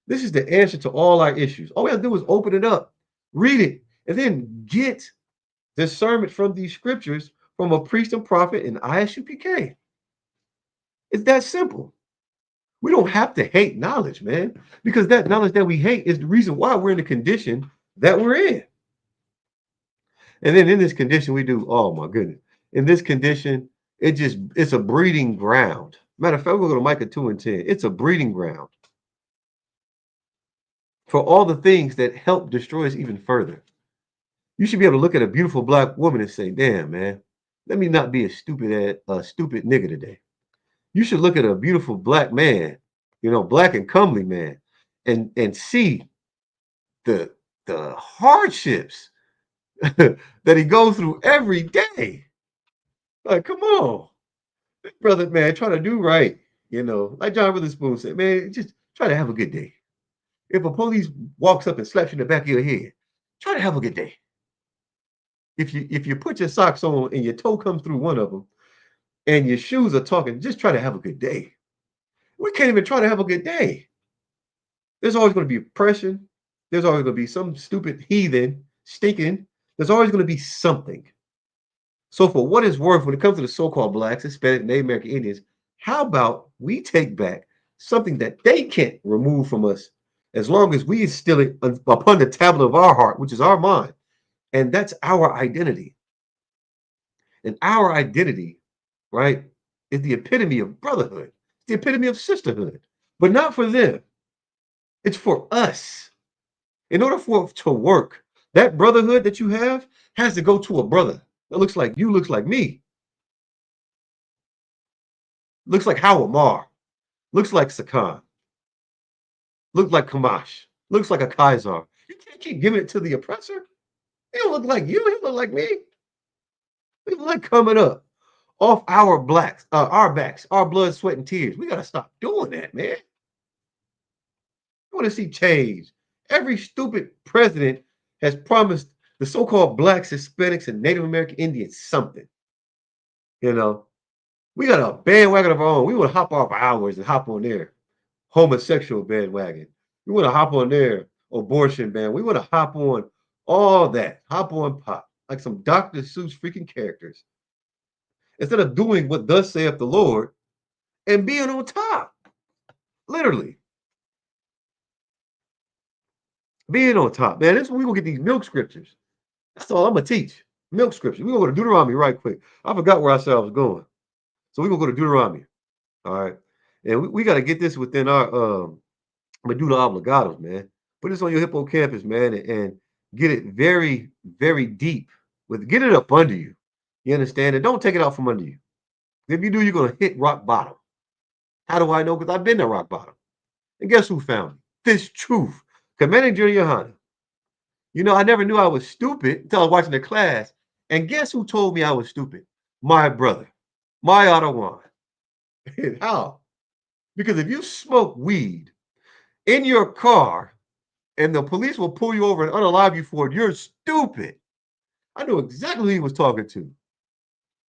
This is the answer to all our issues. All we have to do is open it up, read it, and then get discernment from these scriptures from a priest and prophet in ISUPK. It's that simple. We don't have to hate knowledge, man, because that knowledge that we hate is the reason why we're in the condition that we're in. And then in this condition, we do, oh my goodness. In this condition, it's a breeding ground. Matter of fact, we'll go to Micah 2 and 10. It's a breeding ground for all the things that help destroy us even further. You should be able to look at a beautiful black woman and say, damn, man, let me not be a stupid nigga today. You should look at a beautiful black man, black and comely man, and see the hardships that he goes through every day. Like, come on, brother, man, try to do right. Like John Witherspoon said, man, just try to have a good day. If a police walks up and slaps you in the back of your head, try to have a good day. If you put your socks on and your toe comes through one of them and your shoes are talking, just try to have a good day. We can't even try to have a good day. There's always going to be oppression. There's always going to be some stupid heathen stinking. There's always going to be something. So for what it's worth, when it comes to the so-called blacks, Hispanic, Native American Indians, how about we take back something that they can't remove from us as long as we instill it upon the tablet of our heart, which is our mind. And that's our identity. And our identity, right, is the epitome of brotherhood, the epitome of sisterhood, but not for them. It's for us. In order for it to work, that brotherhood that you have has to go to a brother that looks like you, looks like me, looks like Howard Marr, looks like Sakan, looks like Kamash, looks like a Kaiser. You can't keep giving it to the oppressor. He don't look like you. He look like me. He look like coming up off our backs, our blood, sweat, and tears. We gotta stop doing that, man. I want to see change. Every stupid president has promised the so-called blacks, Hispanics, and Native American Indians something. You know, we got a bandwagon of our own. We want to hop off ours and hop on their homosexual bandwagon. We want to hop on their abortion band. We want to hop on all that. Hop on pop like some Dr. Seuss freaking characters instead of doing what thus saith the Lord and being on top. Literally being on top, man. This is when we gonna get these milk scriptures. That's all I'm gonna teach. Milk scripture. We're gonna go to Deuteronomy right quick. I forgot where I said I was going. So we're gonna go to Deuteronomy. All right. And we got to get this within our medulla oblongatas, man. Put this on your hippocampus, man, and get it very, very deep. Get it up under you. You understand? And don't take it out from under you. If you do, you're gonna hit rock bottom. How do I know? Because I've been to rock bottom. And guess who found me? This truth. Commanding Junior Honda. I never knew I was stupid until I was watching the class. And guess who told me I was stupid? My brother, my Ottawa. How? Because if you smoke weed in your car and the police will pull you over and unalive you for it, you're stupid. I knew exactly who he was talking to.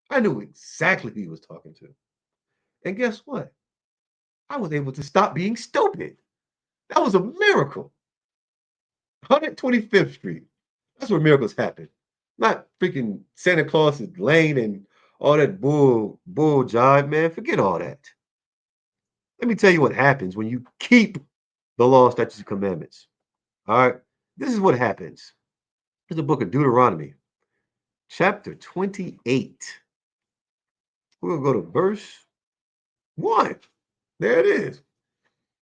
I knew exactly who he was talking to. And guess what? I was able to stop being stupid. That was a miracle. 125th Street. That's where miracles happen. Not freaking Santa Claus's lane and all that bull jive, man. Forget all that. Let me tell you what happens when you keep the law, statutes, and commandments. All right. This is what happens. Here's the book of Deuteronomy, chapter 28. We're going to go to verse 1. There it is.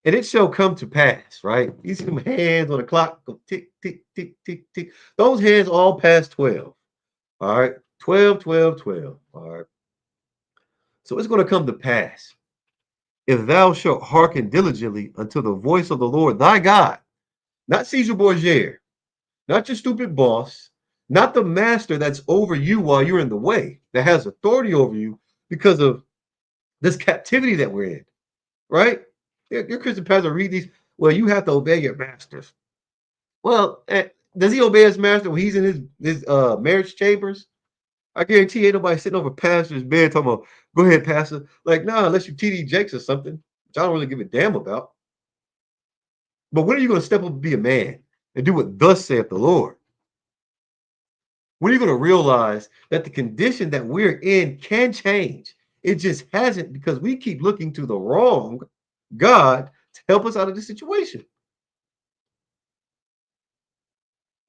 And it shall come to pass, right? You see them hands on the clock go tick, tick, tick, tick, tick. Those hands all past 12. All right. 12, 12, 12. All right. So it's going to come to pass. If thou shalt hearken diligently unto the voice of the Lord thy God, not Caesar Borgia, not your stupid boss, not the master that's over you while you're in the way, that has authority over you because of this captivity that we're in, right? Your Christian pastor read these. Well, you have to obey your masters. Well, does he obey his master when he's in his marriage chambers? I guarantee ain't nobody sitting over pastor's bed talking about, go ahead, pastor. Like, nah, unless you TD Jakes or something, which I don't really give a damn about. But when are you going to step up and be a man and do what thus saith the Lord? When are you going to realize that the condition that we're in can change? It just hasn't because we keep looking to the wrong God to help us out of the situation.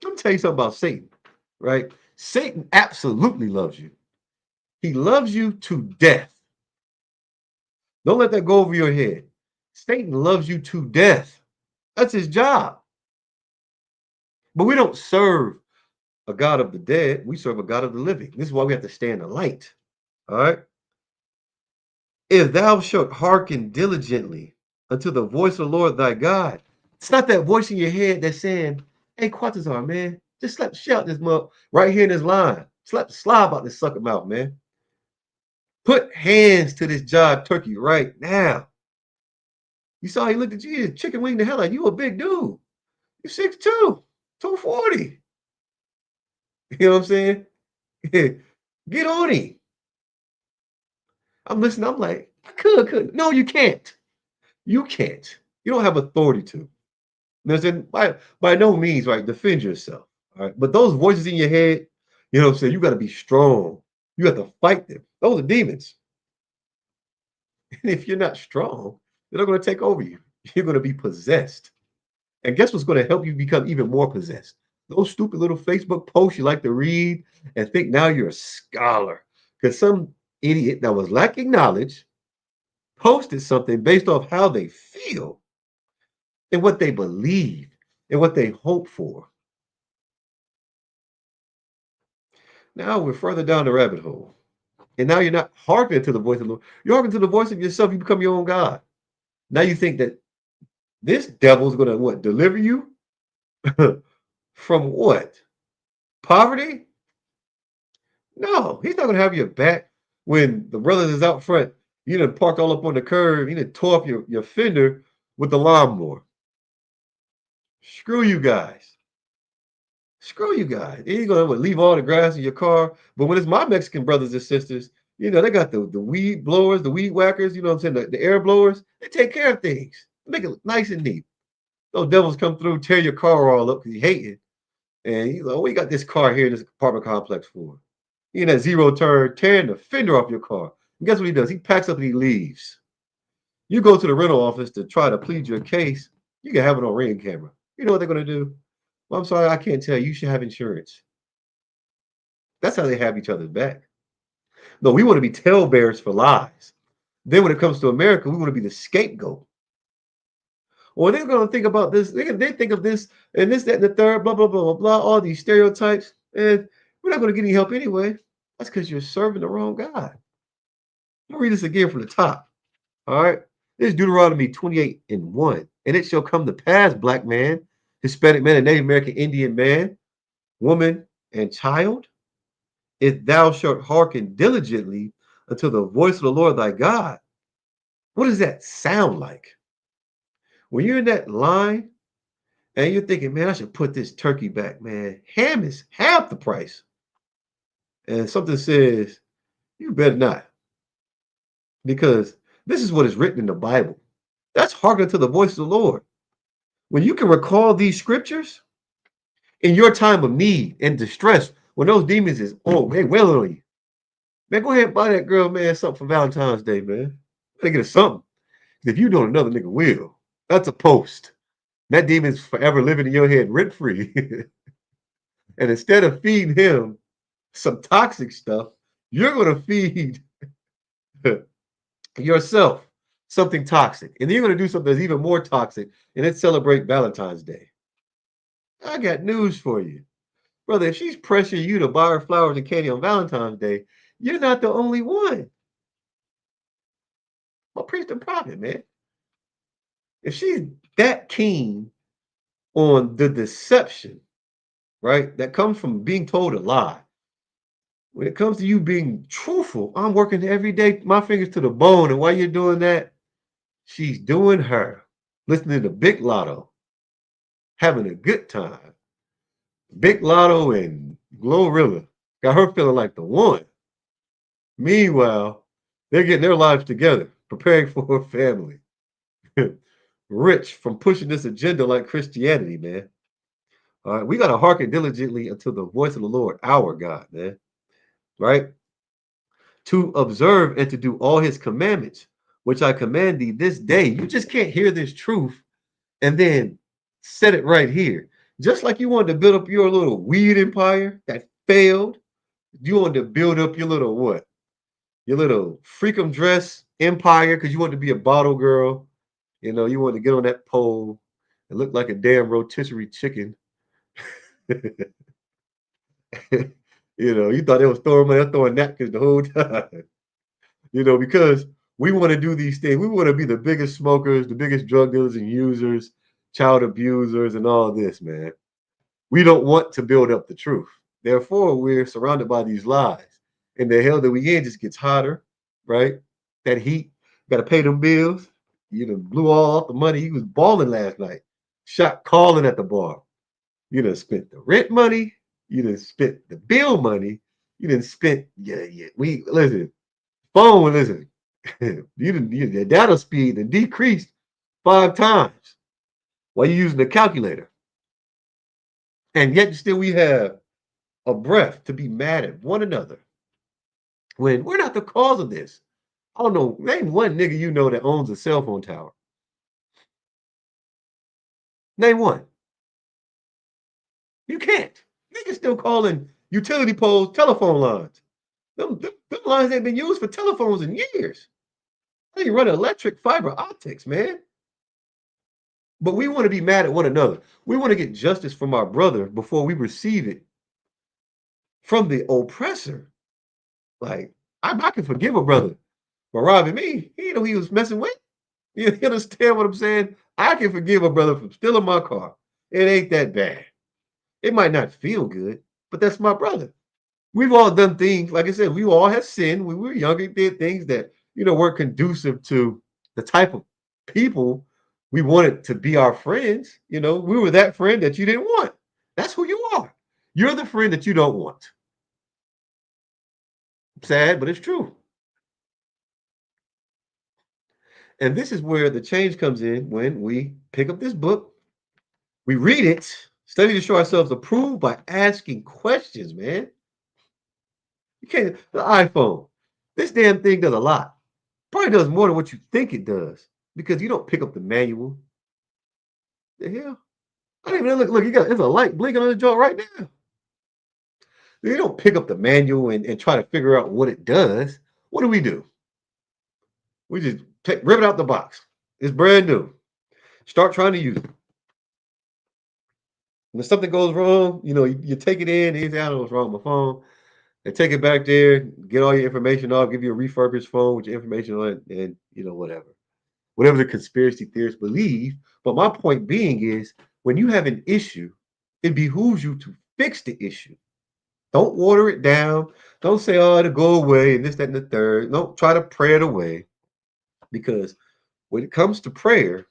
Let me tell you something about Satan, right? Satan absolutely loves you. He loves you to death. Don't let that go over your head. Satan loves you to death. That's his job. But we don't serve a God of the dead. We serve a God of the living. This is why we have to stay in the light. All right. If thou shalt hearken diligently unto the voice of the Lord thy God, it's not that voice in your head that's saying, hey, Quatazar, man, just shout this mother right here in this line. Slap the slide about this sucker mouth, man. Put hands to this jive turkey right now. You saw he looked at you, he chicken wing the hell out of you. You a big dude. You're 6'2", 240. You know what I'm saying? Get on him. I'm listening. I'm like, I could. No, you can't. You can't. You don't have authority to. Listen, by no means, right? Defend yourself. All right. But those voices in your head, you know what I'm saying? You got to be strong. You have to fight them. Those are demons. And if you're not strong, they're not going to take over you. You're going to be possessed. And guess what's going to help you become even more possessed? Those stupid little Facebook posts you like to read and think now you're a scholar. Because some idiot that was lacking knowledge posted something based off how they feel and what they believe and what they hope for. Now we're further down the rabbit hole. And now you're not hearkening to the voice of the Lord. You're hearkening to the voice of yourself. You become your own God. Now you think that this devil's going to what? Deliver you from what? Poverty? No, he's not going to have your back when the brothers is out front. You done parked all up on the curb. You done tore up your fender with the lawnmower. Screw you guys. Screw you guys. You're going to leave all the grass in your car. But when it's my Mexican brothers and sisters, they got the weed blowers, the weed whackers, you know what I'm saying, the air blowers. They take care of things. They make it look nice and neat. Those devils come through, tear your car all up because you hate it. And you know, we got this car here in this apartment complex for. He in that zero turn, tearing the fender off your car. And guess what he does? He packs up and he leaves. You go to the rental office to try to plead your case, you can have it on ring camera. You know what they're going to do? Well, I'm sorry, I can't tell you. You should have insurance. That's how they have each other's back. No, we want to be talebearers for lies. Then when it comes to America, we want to be the scapegoat. Well, they're going to think about this. They think of this and this, that, and the third, blah, blah, blah, blah, blah, all these stereotypes. And we're not going to get any help anyway. That's because you're serving the wrong God. I'll read this again from the top. All right. This is Deuteronomy 28:1. And it shall come to pass, black man, Hispanic man, and Native American Indian man, woman, and child, if thou shalt hearken diligently unto the voice of the Lord thy God. What does that sound like? When you're in that line and you're thinking, man, I should put this turkey back, man. Ham is half the price. And something says, you better not. Because this is what is written in the Bible. That's hearkening to the voice of the Lord. When you can recall these scriptures in your time of need and distress, when those demons is, oh, they wailing on you. Man, go ahead and buy that girl, man, something for Valentine's Day, man. Think of something. If you don't, another nigga will. That's a post. That demon's forever living in your head rent free. And instead of feeding him some toxic stuff, you're going to feed yourself something toxic. And then you're going to do something that's even more toxic, and then celebrate Valentine's Day. I got news for you. Brother, if she's pressuring you to buy her flowers and candy on Valentine's Day, you're not the only one. Well, priest and prophet, man. If she's that keen on the deception, right, that comes from being told a lie, when it comes to you being truthful, I'm working every day, my fingers to the bone. And while you're doing that, she's doing her, listening to Big Lotto, having a good time. Big Lotto and Glorilla got her feeling like the one. Meanwhile, they're getting their lives together, preparing for a family. Rich from pushing this agenda like Christianity, man. All right, we got to hearken diligently unto the voice of the Lord, our God, man. Right? To observe and to do all his commandments, which I command thee this day. You just can't hear this truth and then set it right here. Just like you wanted to build up your little weed empire that failed, you wanted to build up your little what? Your little freakum dress empire because you wanted to be a bottle girl. You know, you wanted to get on that pole and look like a damn rotisserie chicken. You know, you thought they was throwing money, throwing napkins the whole time. You know, because we want to do these things. We want to be the biggest smokers, the biggest drug dealers and users, child abusers, and all this, man. We don't want to build up the truth. Therefore, we're surrounded by these lies. And the hell that we in just gets hotter, right? That heat, got to pay them bills. You done blew all off the money. You was balling last night. Shot calling at the bar. You done spent the rent money. You done spent the bill money. You done spent, yeah. We, listen, phone, listen. The data speed and decreased 5 times while you're using the calculator. And yet still we have a breath to be mad at one another when we're not the cause of this. I don't know. Name one nigga you know that owns a cell phone tower. Name one. You can't. Niggas still calling utility poles telephone lines. Them lines ain't been used for telephones in years. They run electric fiber optics, man. But we want to be mad at one another. We want to get justice from our brother before we receive it from the oppressor. Like, I can forgive a brother for robbing me. He know he was messing with. You understand what I'm saying? I can forgive a brother from stealing my car. It ain't that bad. It might not feel good, but that's my brother. We've all done things, like I said, we all have sinned when we were younger, did things that, weren't conducive to the type of people we wanted to be our friends. We were that friend that you didn't want. That's who you are. You're the friend that you don't want. Sad, but it's true. And this is where the change comes in when we pick up this book, we read it, study to show ourselves approved by asking questions, man. You can't, the iPhone, this damn thing does a lot. Probably does more than what you think it does because you don't pick up the manual. The hell? I didn't even look, there's a light blinking on the joint right now. You don't pick up the manual and try to figure out what it does. What do? We just rip it out the box. It's brand new. Start trying to use it. When something goes wrong, you take it in, and you say, I don't know what's wrong with my phone. And take it back there, get all your information off, give you a refurbished phone with your information on it, and whatever. Whatever the conspiracy theorists believe. But my point being is when you have an issue, it behooves you to fix the issue. Don't water it down. Don't say, oh, it'll go away and this, that, and the third. Don't try to pray it away. Because when it comes to prayer,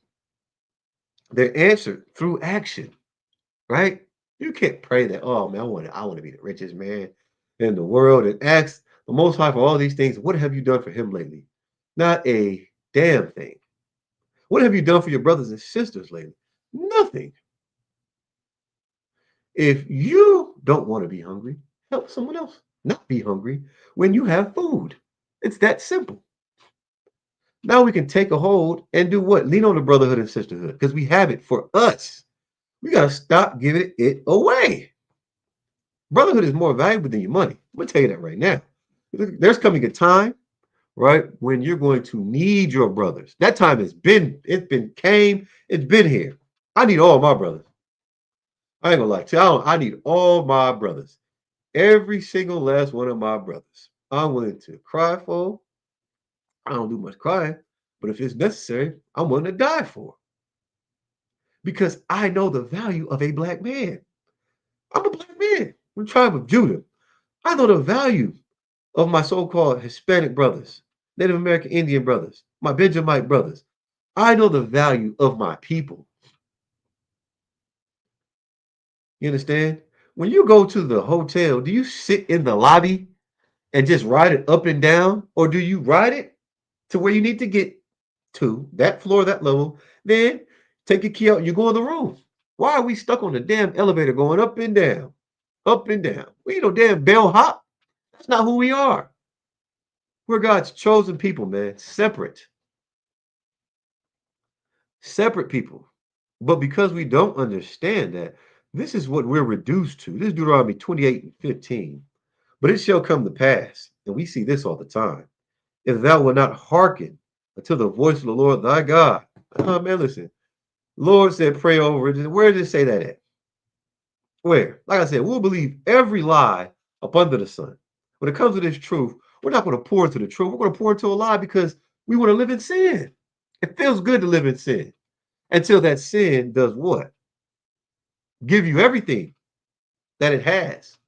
they're answered through action, right? You can't pray that, oh man, I want to be the richest man in the world and ask the Most High for all these things. What have you done for him lately? Not a damn thing. What have you done for your brothers and sisters lately? Nothing. If you don't want to be hungry, help someone else not be hungry when you have food. It's that simple. Now we can take a hold and do what? Lean on the brotherhood and sisterhood because we have it for us. We got to stop giving it away. Brotherhood is more valuable than your money. I'm going to tell you that right now. There's coming a time, right, when you're going to need your brothers. That time it's been here. I need all my brothers. I ain't gonna lie to you. I need all my brothers. Every single last one of my brothers. I'm willing to cry for. I don't do much crying, but if it's necessary, I'm willing to die for. Because I know the value of a black man. I'm a black man from the tribe of Judah. I know the value of my so-called Hispanic brothers, Native American Indian brothers, my Benjamite brothers. I know the value of my people. You understand? When you go to the hotel, do you sit in the lobby and just ride it up and down? Or do you ride it to where you need to get to, that floor, that level, then take your key out and you go in the room? Why are we stuck on the damn elevator going up and down, up and down? We ain't no damn bellhop. That's not who we are. We're God's chosen people, man. Separate people. But because we don't understand that, This is what we're reduced to. This is Deuteronomy 28 and 15. But it shall come to pass, and we see this all the time, if thou wilt not hearken unto the voice of the Lord thy God. Oh, man, listen. Lord said, pray over it. Where did it say that at? Where? Like I said, we'll believe every lie up under the sun. When it comes to this truth, we're not going to pour into the truth. We're going to pour into a lie because we want to live in sin. It feels good to live in sin until that sin does what? Give you everything that it has.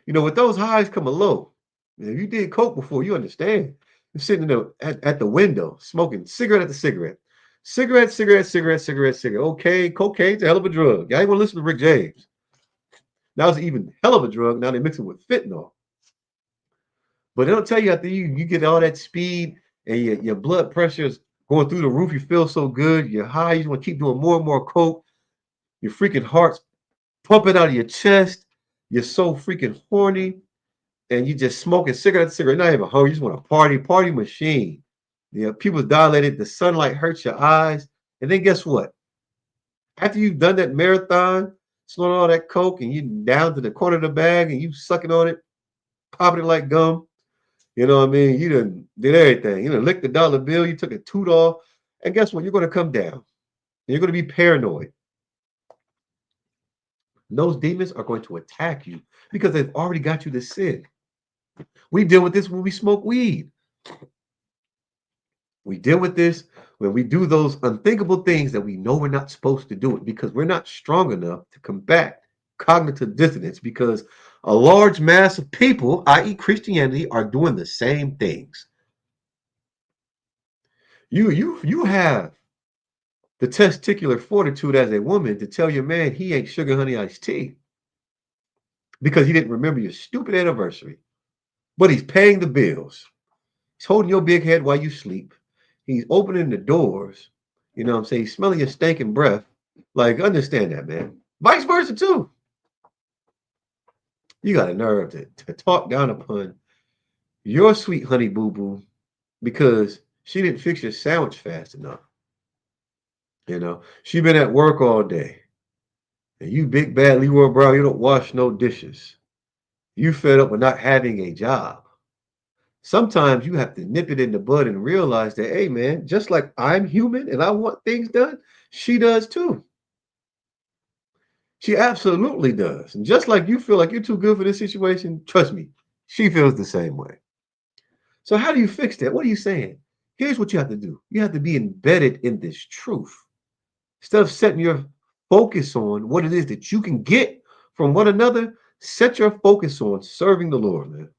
With those highs come a low. If you did coke before, you understand. You're sitting at the window, smoking cigarette after cigarette. Cigarette, cigarette, cigarette, cigarette, cigarette. Okay, cocaine's a hell of a drug. Y'all ain't want to listen to Rick James. Now it's an even hell of a drug. Now they mix it with fentanyl. But they don't tell you after you get all that speed and your blood pressure is going through the roof. You feel so good. You're high. You want to keep doing more and more coke. Your freaking heart's pumping out of your chest. You're so freaking horny. And you just smoking cigarette, cigarette, not even hungry. You just want a party machine. Pupils dilated, the sunlight hurts your eyes. And then guess what? After you've done that marathon, snorting all that coke, and you down to the corner of the bag and you sucking on it, popping it like gum. You know what I mean? You done did everything. You done licked the dollar bill, you took a toot off, and guess what? You're gonna come down. You're gonna be paranoid. Those demons are going to attack you because they've already got you to sin. We deal with this when we smoke weed. We deal with this when we do those unthinkable things that we know we're not supposed to do it because we're not strong enough to combat cognitive dissonance because a large mass of people, i.e. Christianity, are doing the same things. You have the testicular fortitude as a woman to tell your man he ain't sugar honey iced tea because he didn't remember your stupid anniversary, but he's paying the bills. He's holding your big head while you sleep. He's opening the doors. You know what I'm saying? He's smelling your stinking breath. Like, understand that, man. Vice versa, too. You got a nerve to talk down upon your sweet honey boo-boo because she didn't fix your sandwich fast enough. She been at work all day. And you big bad Leroy Brown, you don't wash no dishes. You fed up with not having a job. Sometimes you have to nip it in the bud and realize that, hey, man, just like I'm human and I want things done, she does too. She absolutely does. And just like you feel like you're too good for this situation, trust me, she feels the same way. So how do you fix that? What are you saying? Here's what you have to do. You have to be embedded in this truth. Instead of setting your focus on what it is that you can get from one another, set your focus on serving the Lord, man.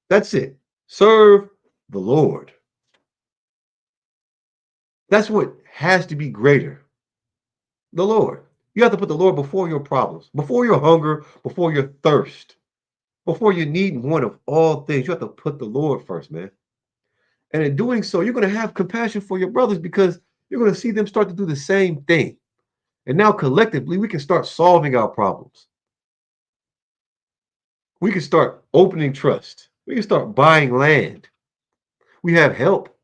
That's it. Serve the Lord. That's what has to be greater. The Lord. You have to put the Lord before your problems, before your hunger, before your thirst, before your need and want of all things. You have to put the Lord first, man. And in doing so, you're going to have compassion for your brothers because you're going to see them start to do the same thing. And now collectively, we can start solving our problems. We can start opening trust. We can start buying land. We have help.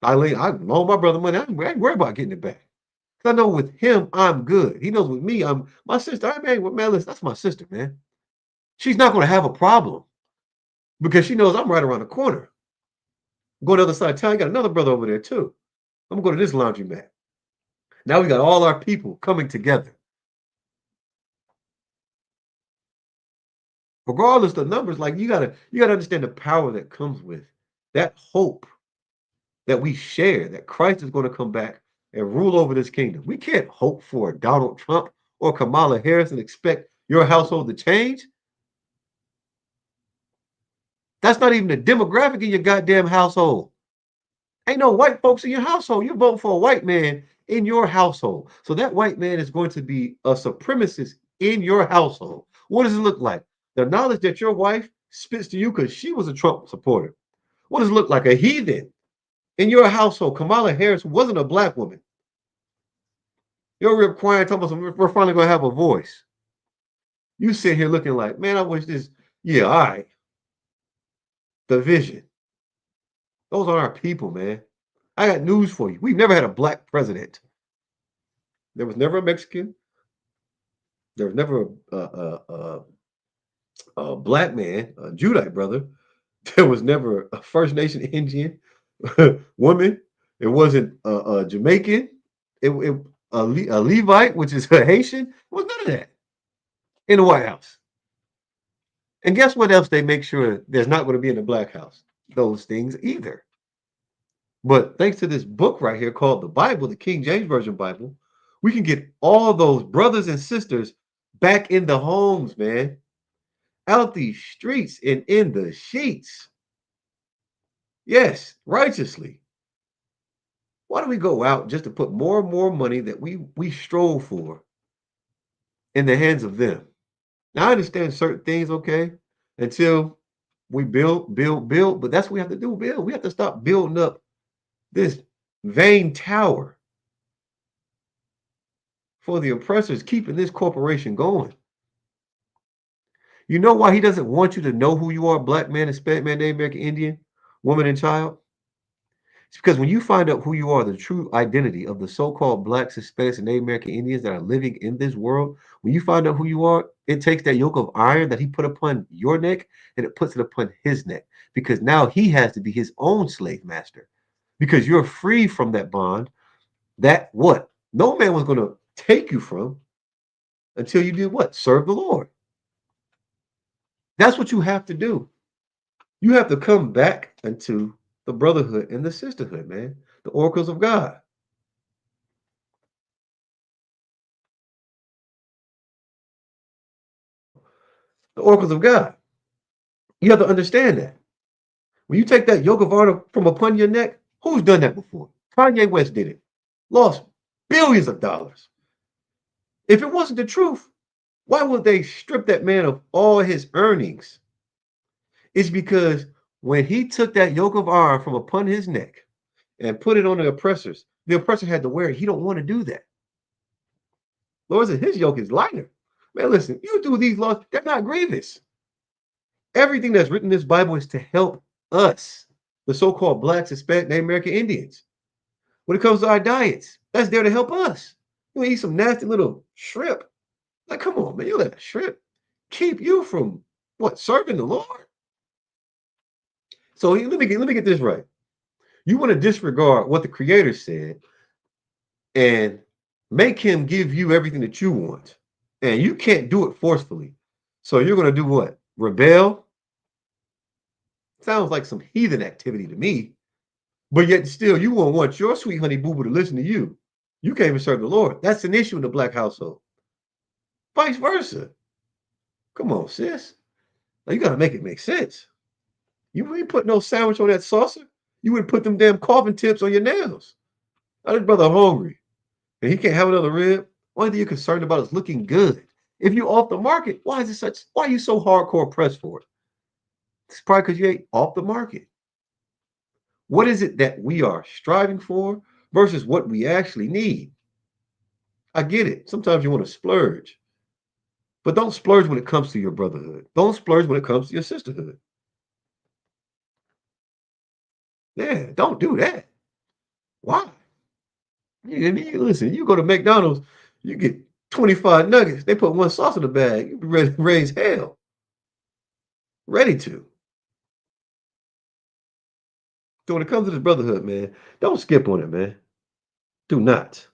I loan my brother money. I ain't worried about getting it back. Because I know with him, I'm good. He knows with me, I'm my sister. I mean, with Malice, that's my sister, man. She's not going to have a problem because she knows I'm right around the corner. Go to the other side of town. I got another brother over there too. I'm going to go to this laundromat. Now we got all our people coming together. Regardless of the numbers, like you gotta understand the power that comes with that hope that we share that Christ is going to come back and rule over this kingdom. We can't hope for Donald Trump or Kamala Harris and expect your household to change. That's not even the demographic in your goddamn household. Ain't no white folks in your household. You're voting for a white man in your household. So that white man is going to be a supremacist in your household. What does it look like? The knowledge that your wife spits to you because she was a Trump supporter. What does it look like? A heathen in your household. Kamala Harris wasn't a black woman. You're requiring talking about we're finally going to have a voice. You sit here looking like, man, I wish this. Yeah, all right. The vision. Those are our people, man. I got news for you. We've never had a black president. There was never a Mexican. There was never a black man, a Judite brother. There was never a First Nation Indian woman. It wasn't a Jamaican. It a Levite, which is a Haitian. It was none of that in the White House. And guess what else they make sure there's not going to be in the Black House? Those things either. But thanks to this book right here called the Bible, the King James Version Bible, we can get all those brothers and sisters back in the homes, man, out these streets and in the sheets. Yes, righteously. Why do we go out just to put more and more money that we strove for in the hands of them? Now I understand certain things, okay, until we build, but that's what we have to do, build. We have to stop building up this vain tower for the oppressors, keeping this corporation going. You know why he doesn't want you to know who you are, black man, Hispanic man, Native American Indian, woman, and child? It's because when you find out who you are, the true identity of the so-called blacks, Hispanics, and Native American Indians that are living in this world, when you find out who you are, it takes that yoke of iron that he put upon your neck and it puts it upon his neck. Because now he has to be his own slave master. Because you're free from that bond that what? No man was going to take you from until you did what? Serve the Lord. That's what you have to do. You have to come back into the brotherhood and the sisterhood, man. The oracles of God. The oracles of God. You have to understand that. When you take that yoke of honor from upon your neck, who's done that before? Kanye West did it. Lost billions of dollars. If it wasn't the truth, why would they strip that man of all his earnings? It's because when he took that yoke of iron from upon his neck and put it on the oppressor had to wear it. He don't want to do that. Lord said his yoke is lighter. Man, listen, you do these laws, they're not grievous. Everything that's written in this Bible is to help us, the so-called blacks, Hispanic, Native American Indians. When it comes to our diets, that's there to help us. You eat some nasty little shrimp. Like, come on, man, you let a shrimp keep you from what, serving the Lord? So let me get this right. You want to disregard what the Creator said and make him give you everything that you want. And you can't do it forcefully. So you're going to do what? Rebel? Sounds like some heathen activity to me. But yet still, you won't want your sweet honey boo boo to listen to you. You can't even serve the Lord. That's an issue in the black household. Vice versa. Come on, sis. Now you got to make it make sense. You ain't put no sandwich on that saucer. You would put them damn coffin tips on your nails. Now this brother hungry and he can't have another rib. Only thing you're concerned about is looking good. If you're off the market, why are you so hardcore pressed for it? It's probably because you ain't off the market. What is it that we are striving for versus what we actually need? I get it. Sometimes you want to splurge, but don't splurge when it comes to your brotherhood. Don't splurge when it comes to your sisterhood. Yeah, don't do that. Why? Listen, you go to McDonald's, you get 25 nuggets. They put one sauce in the bag. You be ready to raise hell. Ready to. So when it comes to this brotherhood, man, don't skip on it, man. Do not.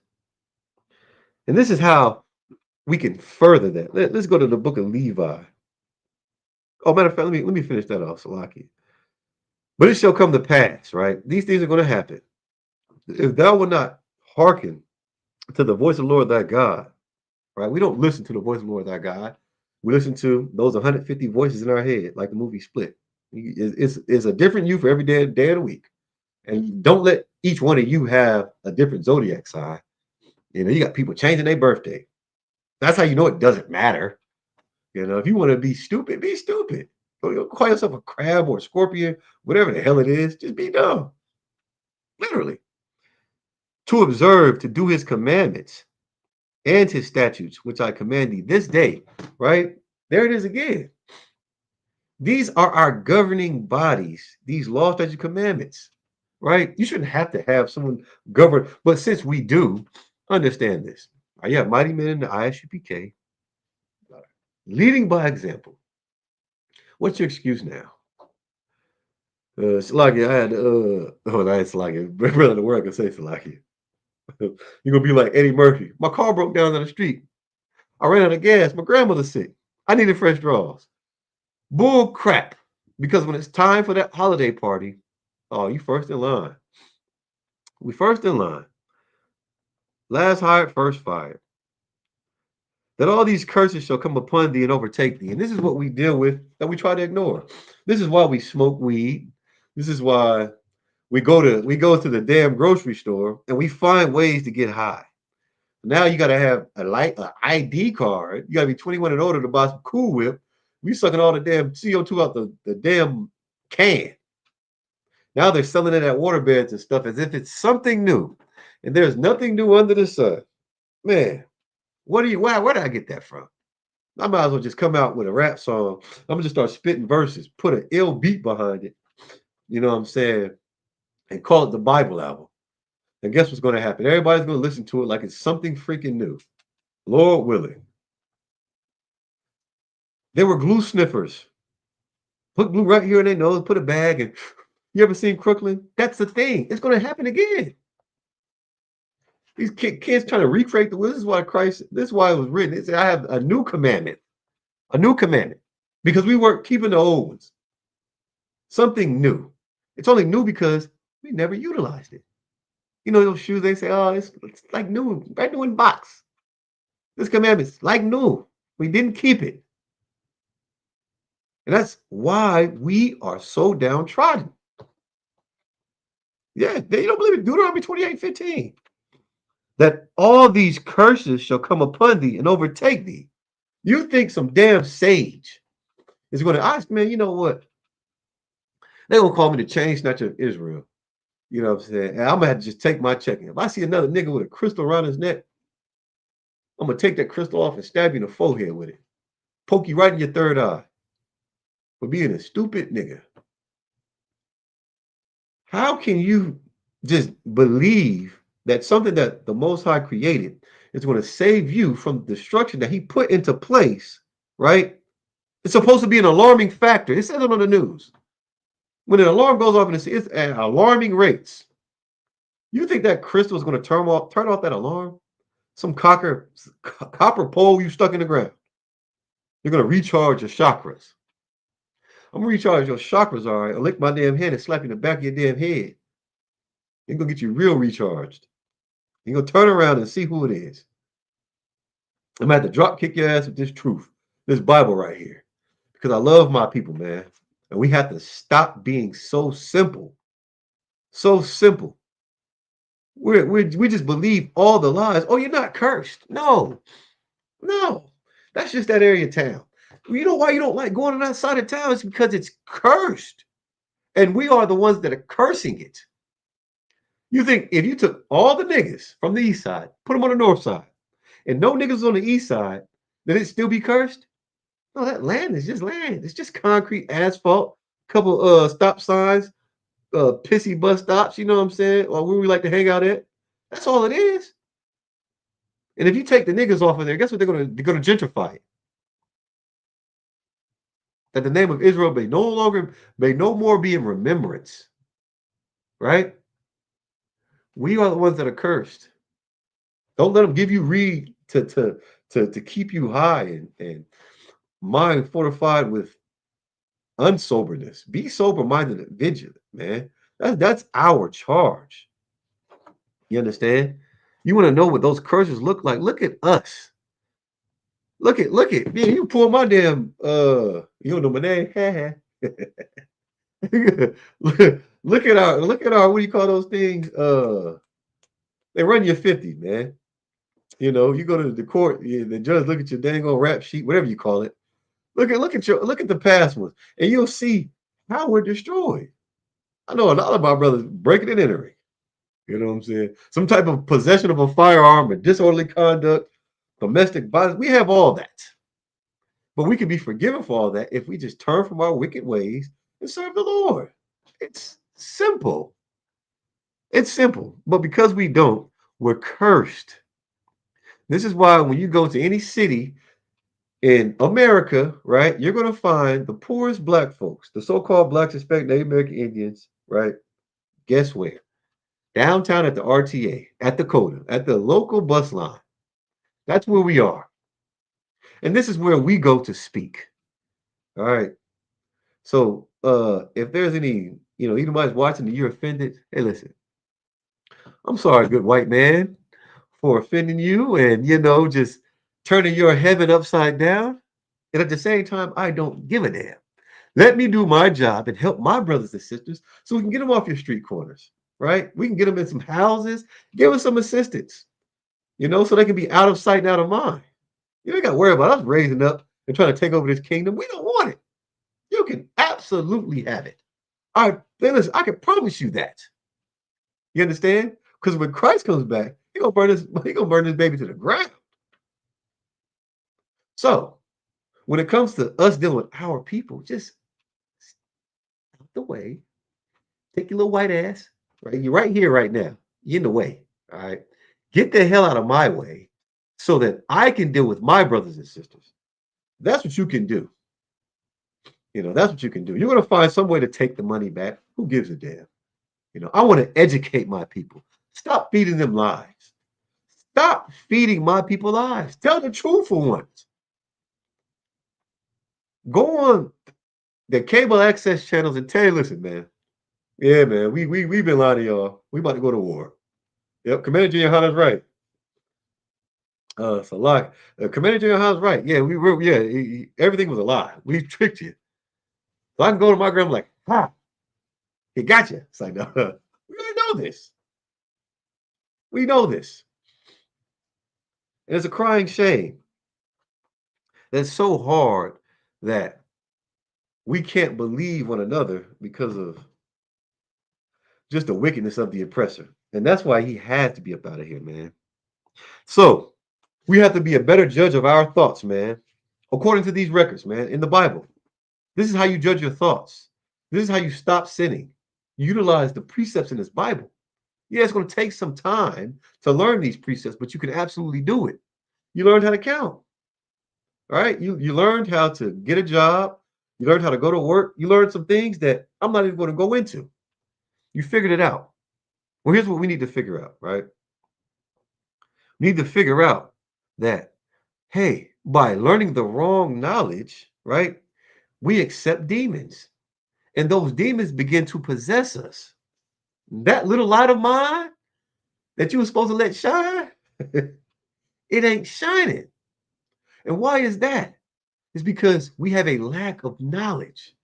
And this is how we can further that. Let's go to the book of Levi. Oh, matter of fact, let me finish that off, Salaki. But it shall come to pass, right? These things are going to happen. If thou wilt not hearken to the voice of the Lord thy God, right? We don't listen to the voice of the Lord thy God. We listen to those 150 voices in our head, like the movie Split. It's a different you for every day of the week. And don't let each one of you have a different zodiac sign. You know, you got people changing their birthday. That's how you know it doesn't matter. You know, if you want to be stupid, be stupid. Don't call yourself a crab or a scorpion, whatever the hell it is. Just be dumb. Literally. To observe, to do his commandments and his statutes, which I command thee this day, right? There it is again. These are our governing bodies, these laws, statutes, commandments, right? You shouldn't have to have someone govern, but since we do, understand this. You have mighty men in the ISUPK leading by example. What's your excuse now? Salaki, I had oh, I ain't Salaki. Brother, the word I can say Salaki. You're gonna be like Eddie Murphy. My car broke down on the street. I ran out of gas. My grandmother's sick. I needed fresh draws. Bull crap. Because when it's time for that holiday party, oh, you first in line. We first in line. Last hired, first fired. That all these curses shall come upon thee and overtake thee. And this is what we deal with that we try to ignore. This is why we smoke weed. This is why we go to the damn grocery store and we find ways to get high. Now you got to have an ID card. You got to be 21 and older to buy some Cool Whip. We sucking all the damn CO2 out the damn can. Now they're selling it at water beds and stuff as if it's something new. And there's nothing new under the sun. Man, where did I get that from? I might as well just come out with a rap song. I'm gonna just start spitting verses, put an ill beat behind it. You know what I'm saying? And call it the Bible album. And guess what's gonna happen? Everybody's gonna listen to it like it's something freaking new. Lord willing. They were glue sniffers. Put glue right here in their nose, put a bag, and you ever seen Crooklyn? That's the thing. It's gonna happen again. These kids trying to recreate the will. This is why this is why it was written. It said, I have a new commandment. A new commandment. Because we weren't keeping the old ones. Something new. It's only new because we never utilized it. You know those shoes, they say, oh, it's like new, brand new in box. This commandment's like new. We didn't keep it. And that's why we are so downtrodden. Yeah, you don't believe it. Deuteronomy 28:15. That all these curses shall come upon thee and overtake thee. You think some damn sage is going to ask, man, you know what? They're going to call me the chain snatcher of Israel. You know what I'm saying? And I'm going to have to just take my check. If I see another nigga with a crystal around his neck, I'm going to take that crystal off and stab you in the forehead with it. Poke you right in your third eye for being a stupid nigga. How can you just believe that something that the Most High created is going to save you from the destruction that he put into place, right? It's supposed to be an alarming factor. It said it on the news. When an alarm goes off and it's at alarming rates, you think that crystal is going to turn off that alarm? Some copper pole you stuck in the ground. You're going to recharge your chakras. I'm going to recharge your chakras, all right? I'll lick my damn hand and slap you in the back of your damn head. It's going to get you real recharged. You're going to turn around and see who it is. I'm going to have to drop kick your ass with this truth, this Bible right here. Because I love my people, man. And we have to stop being so simple. So simple. We just believe all the lies. Oh, you're not cursed. No. That's just that area of town. You know why you don't like going on that side of town? It's because it's cursed. And we are the ones that are cursing it. You think if you took all the niggas from the east side, put them on the north side, and no niggas on the east side, then it still be cursed? No, that land is just land. It's just concrete, asphalt, couple stop signs, pissy bus stops, you know what I'm saying? Or where we like to hang out at. That's all it is. And if you take the niggas off of there, guess what they're gonna gentrify it. That the name of Israel may no more be in remembrance. Right? We are the ones that are cursed. Don't let them give you read to keep you high and mind fortified with unsoberness. Be sober-minded and vigilant, man. That's our charge. You understand? You want to know what those curses look like? Look at us. Look at man, you pull my damn you don't know my name. look at our what do you call those things? They run your 50, man. You know, you go to the court, the judge look at your dang old rap sheet, whatever you call it. Look at the past ones, and you'll see how we're destroyed. I know a lot of my brothers breaking and entering. You know what I'm saying? Some type of possession of a firearm or disorderly conduct, domestic violence. We have all that. But we can be forgiven for all that if we just turn from our wicked ways and serve the Lord. It's simple. It's simple. But because we don't, we're cursed. This is why when you go to any city in America, right, you're going to find the poorest black folks, the so-called blacks, Hispanic, Native American Indians, right? Guess where? Downtown at the RTA, at the CODA, at the local bus line. That's where we are. And this is where we go to speak. All right. So if there's any, anybody's watching and you're offended, hey, listen, I'm sorry, good white man, for offending you and, just turning your heaven upside down. And at the same time, I don't give a damn. Let me do my job and help my brothers and sisters so we can get them off your street corners, right? We can get them in some houses, give them some assistance, so they can be out of sight and out of mind. You ain't got to worry about us raising up and trying to take over this kingdom. We don't want it. You can absolutely have it. All right, then listen, I can promise you that. You understand? Because when Christ comes back, he gonna burn this baby to the ground. So when it comes to us dealing with our people, just out the way. Take your little white ass, right? You're right here, right now. You're in the way. All right. Get the hell out of my way so that I can deal with my brothers and sisters. That's what you can do. That's what you can do. You're going to find some way to take the money back. Who gives a damn? I want to educate my people. Stop feeding them lies. Stop feeding my people lies. Tell the truth for once. Go on the cable access channels and tell you, listen, man. Yeah, man, we've been lying to y'all. We about to go to war. Yep, Commander Junior Hunter's right. It's a lie. Commander Junior Hunter's right. Yeah, we were. Yeah, everything was a lie. We tricked you. So I can go to my grandma like, ha, he got you. It's like, no, we already know this. We know this. And it's a crying shame. It's so hard that we can't believe one another because of just the wickedness of the oppressor. And that's why he had to be up out of here, man. So we have to be a better judge of our thoughts, man. According to these records, man, in the Bible. This is how you judge your thoughts. This is how you stop sinning. Utilize the precepts in this Bible. Yeah, it's going to take some time to learn these precepts, but you can absolutely do it. You learned how to count. All right. You learned how to get a job. You learned how to go to work. You learned some things that I'm not even going to go into. You figured it out. Well, here's what we need to figure out, right? We need to figure out that, hey, by learning the wrong knowledge, right, we accept demons. And those demons begin to possess us. That little light of mine that you were supposed to let shine, it ain't shining. And why is that? It's because we have a lack of knowledge.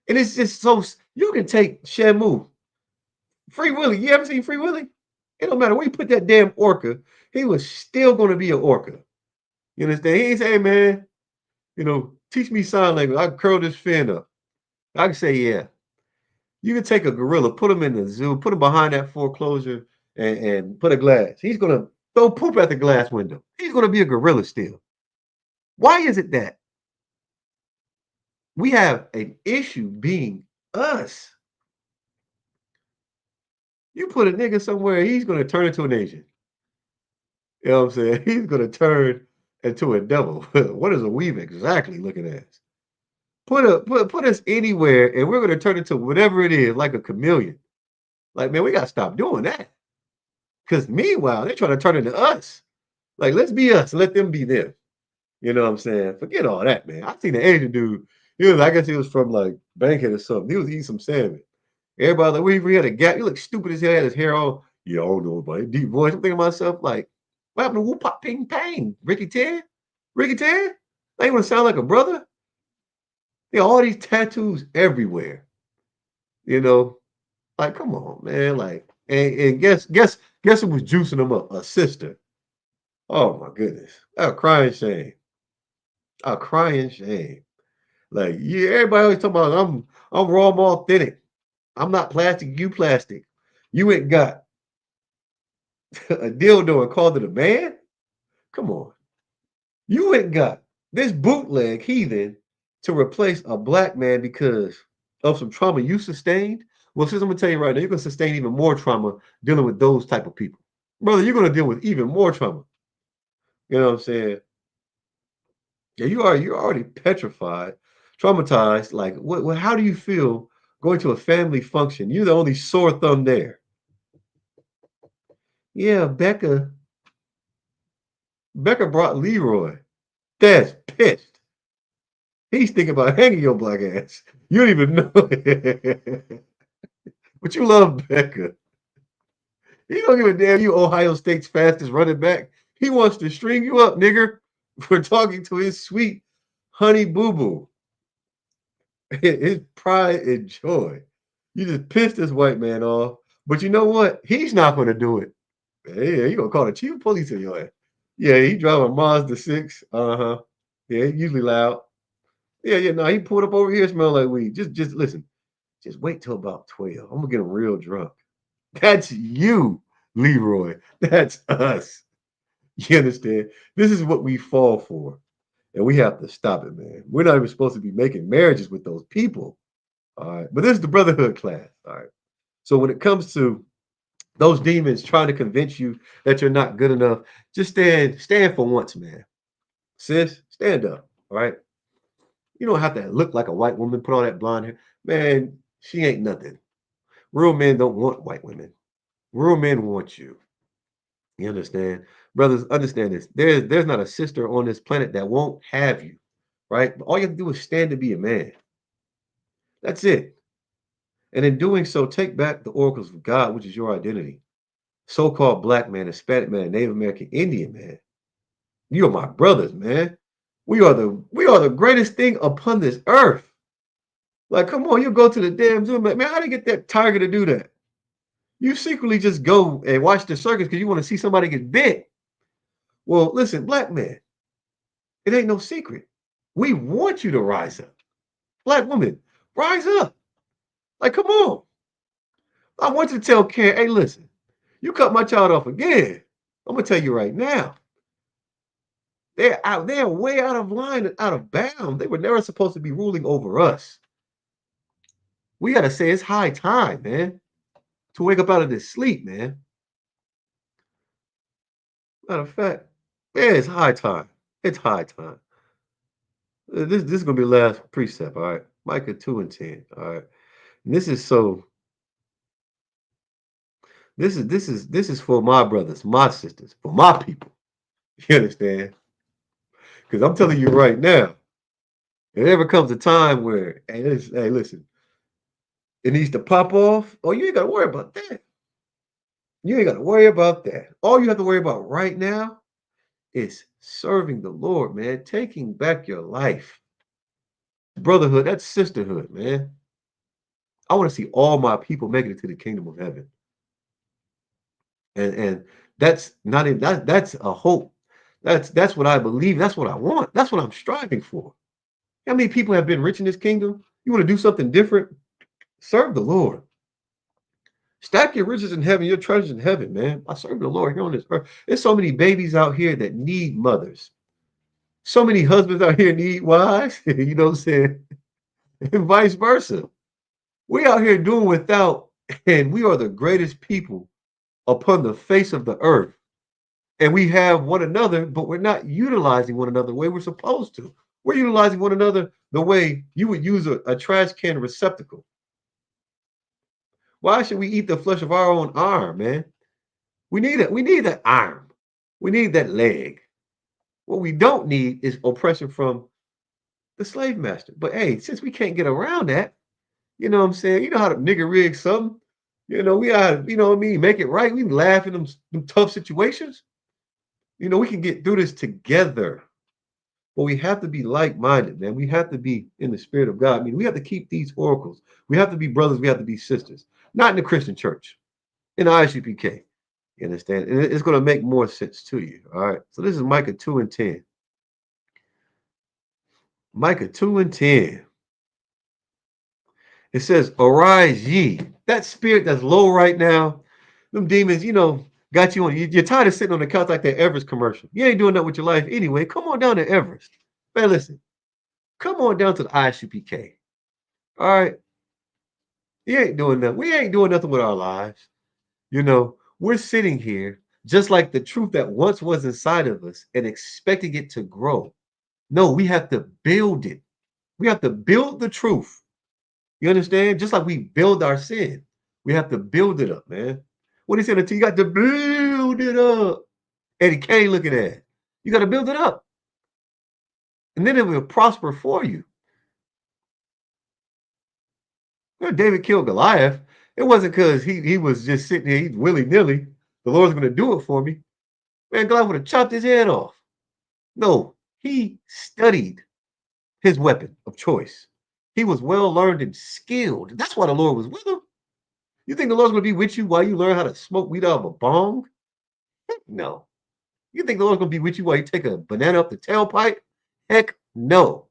And it's just so you can take Shamu, Free Willy. You ever seen Free Willy? It don't matter where you put that damn orca, he was still going to be an orca. You understand? He ain't say, hey, man, teach me sign language. I can curl this fin up. I can say, yeah. You can take a gorilla, put him in the zoo, put him behind that foreclosure, and put a glass. He's going to throw poop at the glass window. He's going to be a gorilla still. Why is it that we have an issue being us? You put a nigga somewhere, he's going to turn into an Asian. You know what I'm saying? He's going to turn into a devil. What is a weave exactly looking at? Put us anywhere, and we're going to turn into whatever it is, like a chameleon. Like, man, we got to stop doing that. Because meanwhile, they're trying to turn into us. Like, let's be us, let them be them. You know what I'm saying? Forget all that, man. I seen the Asian dude. I guess he was from like Bankhead or something. He was eating some salmon. Everybody like, we had a gap. He looked stupid as hell. Had his hair all, yeah, I don't know about it. Deep voice. I'm thinking to myself, like, what happened to Whoop Pop Ping Pang? Ricky Tan? Ricky Tan? They want to sound like a brother? All these tattoos everywhere. You know, like, come on, man. Like, and guess who was juicing them up? A sister. Oh my goodness. A crying shame. A crying shame. Like, yeah, everybody always talking about I'm raw, I'm authentic. I'm not plastic, you plastic. You ain't got a dildo and called it a man? Come on. You ain't got this bootleg heathen to replace a black man because of some trauma you sustained. Well, since I'm gonna tell you right now, you're gonna sustain even more trauma dealing with those type of people. Brother, you're gonna deal with even more trauma. You know what I'm saying? Yeah, you're already petrified, traumatized. Like, what how do you feel going to a family function? You're the only sore thumb there. Yeah, Becca brought Leroy. Dad's pissed. He's thinking about hanging your black ass. You don't even know it. But you love Becca. He don't give a damn you Ohio State's fastest running back. He wants to string you up, nigger, for talking to his sweet honey boo boo. His pride and joy. You just pissed this white man off. But you know what? He's not going to do it. Yeah, he gonna call the chief of police on your ass. Yeah, he drive a Mazda 6. Uh-huh. Yeah, he usually loud. Yeah, yeah, no, he pulled up over here, smell like weed. Just listen. Just wait till about 12. I'm gonna get him real drunk. That's you, Leroy. That's us. You understand? This is what we fall for. And we have to stop it, man. We're not even supposed to be making marriages with those people. All right. But this is the brotherhood class. All right. So when it comes to those demons trying to convince you that you're not good enough, just stand for once, man. Sis, stand up. All right. You don't have to look like a white woman, put all that blonde hair. Man, she ain't nothing. Real men don't want white women. Real men want you. You understand? Brothers, understand this. There's not a sister on this planet that won't have you. Right? All you have to do is stand to be a man. That's it. And in doing so, take back the oracles of God, which is your identity. So-called black man, Hispanic man, Native American, Indian man. You are my brothers, man. We are the greatest thing upon this earth. Like, come on, you go to the damn zoo, man. How do you get that tiger to do that? You secretly just go and watch the circus because you want to see somebody get bit. Well, listen, black man, it ain't no secret. We want you to rise up. Black woman, rise up. Like, come on. I want you to tell Karen, hey, listen, you cut my child off again. I'm gonna tell you right now. They're way out of line and out of bounds. They were never supposed to be ruling over us. We gotta say it's high time, man, to wake up out of this sleep, man. Matter of fact, yeah, it's high time. It's high time. This is gonna be the last precept, all right? Micah 2 and 10. All right. And this is for my brothers, my sisters, for my people. You understand? Because I'm telling you right now, if there ever comes a time where, hey, listen, it needs to pop off, oh, you ain't gotta worry about that. You ain't gotta worry about that. All you have to worry about right now is serving the Lord, man, taking back your life. Brotherhood, that's sisterhood, man. I want to see all my people making it to the kingdom of heaven. And that's not even that's a hope. That's what I believe. That's what I want. That's what I'm striving for. How many people have been rich in this kingdom? You want to do something different? Serve the Lord. Stack your riches in heaven, your treasures in heaven, man. I serve the Lord here on this earth. There's so many babies out here that need mothers. So many husbands out here need wives. You know what I'm saying? And vice versa. We out here doing without, and we are the greatest people upon the face of the earth. And we have one another, but we're not utilizing one another the way we're supposed to. We're utilizing one another the way you would use a trash can receptacle. Why should we eat the flesh of our own arm, man? We need it. We need that arm. We need that leg. What we don't need is oppression from the slave master. But hey, since we can't get around that, you know what I'm saying? You know how to nigger rig something. We gotta, you know what I mean, make it right. We can laugh in them tough situations. We can get through this together. But we have to be like-minded, man. We have to be in the spirit of God. I mean, we have to keep these oracles. We have to be brothers. We have to be sisters. Not in the Christian church, in the ICPK. You understand? And it's going to make more sense to you. All right. So this is Micah 2 and 10. Micah 2 and 10. It says, arise ye. That spirit that's low right now, them demons, got you on. You're tired of sitting on the couch like that Everest commercial. You ain't doing that with your life anyway. Come on down to Everest. Man, listen. Come on down to the ICPK. All right. You ain't doing nothing. We ain't doing nothing with our lives. We're sitting here Just like the truth that once was inside of us and expecting it to grow. No, we have to build it. We have to build the truth. You understand? Just like we build our sin, we have to build it up, man. What he said until you got to build it up. Eddie Kane looking at it. You got to build it up. And then it will prosper for you. When David killed Goliath, it wasn't because he was just sitting here, he's willy-nilly. The Lord's going to do it for me. Man, Goliath would have chopped his head off. No, he studied his weapon of choice. He was well learned and skilled. That's why the Lord was with him. You think the Lord's going to be with you while you learn how to smoke weed out of a bong? Heck no. You think the Lord's going to be with you while you take a banana up the tailpipe? Heck no.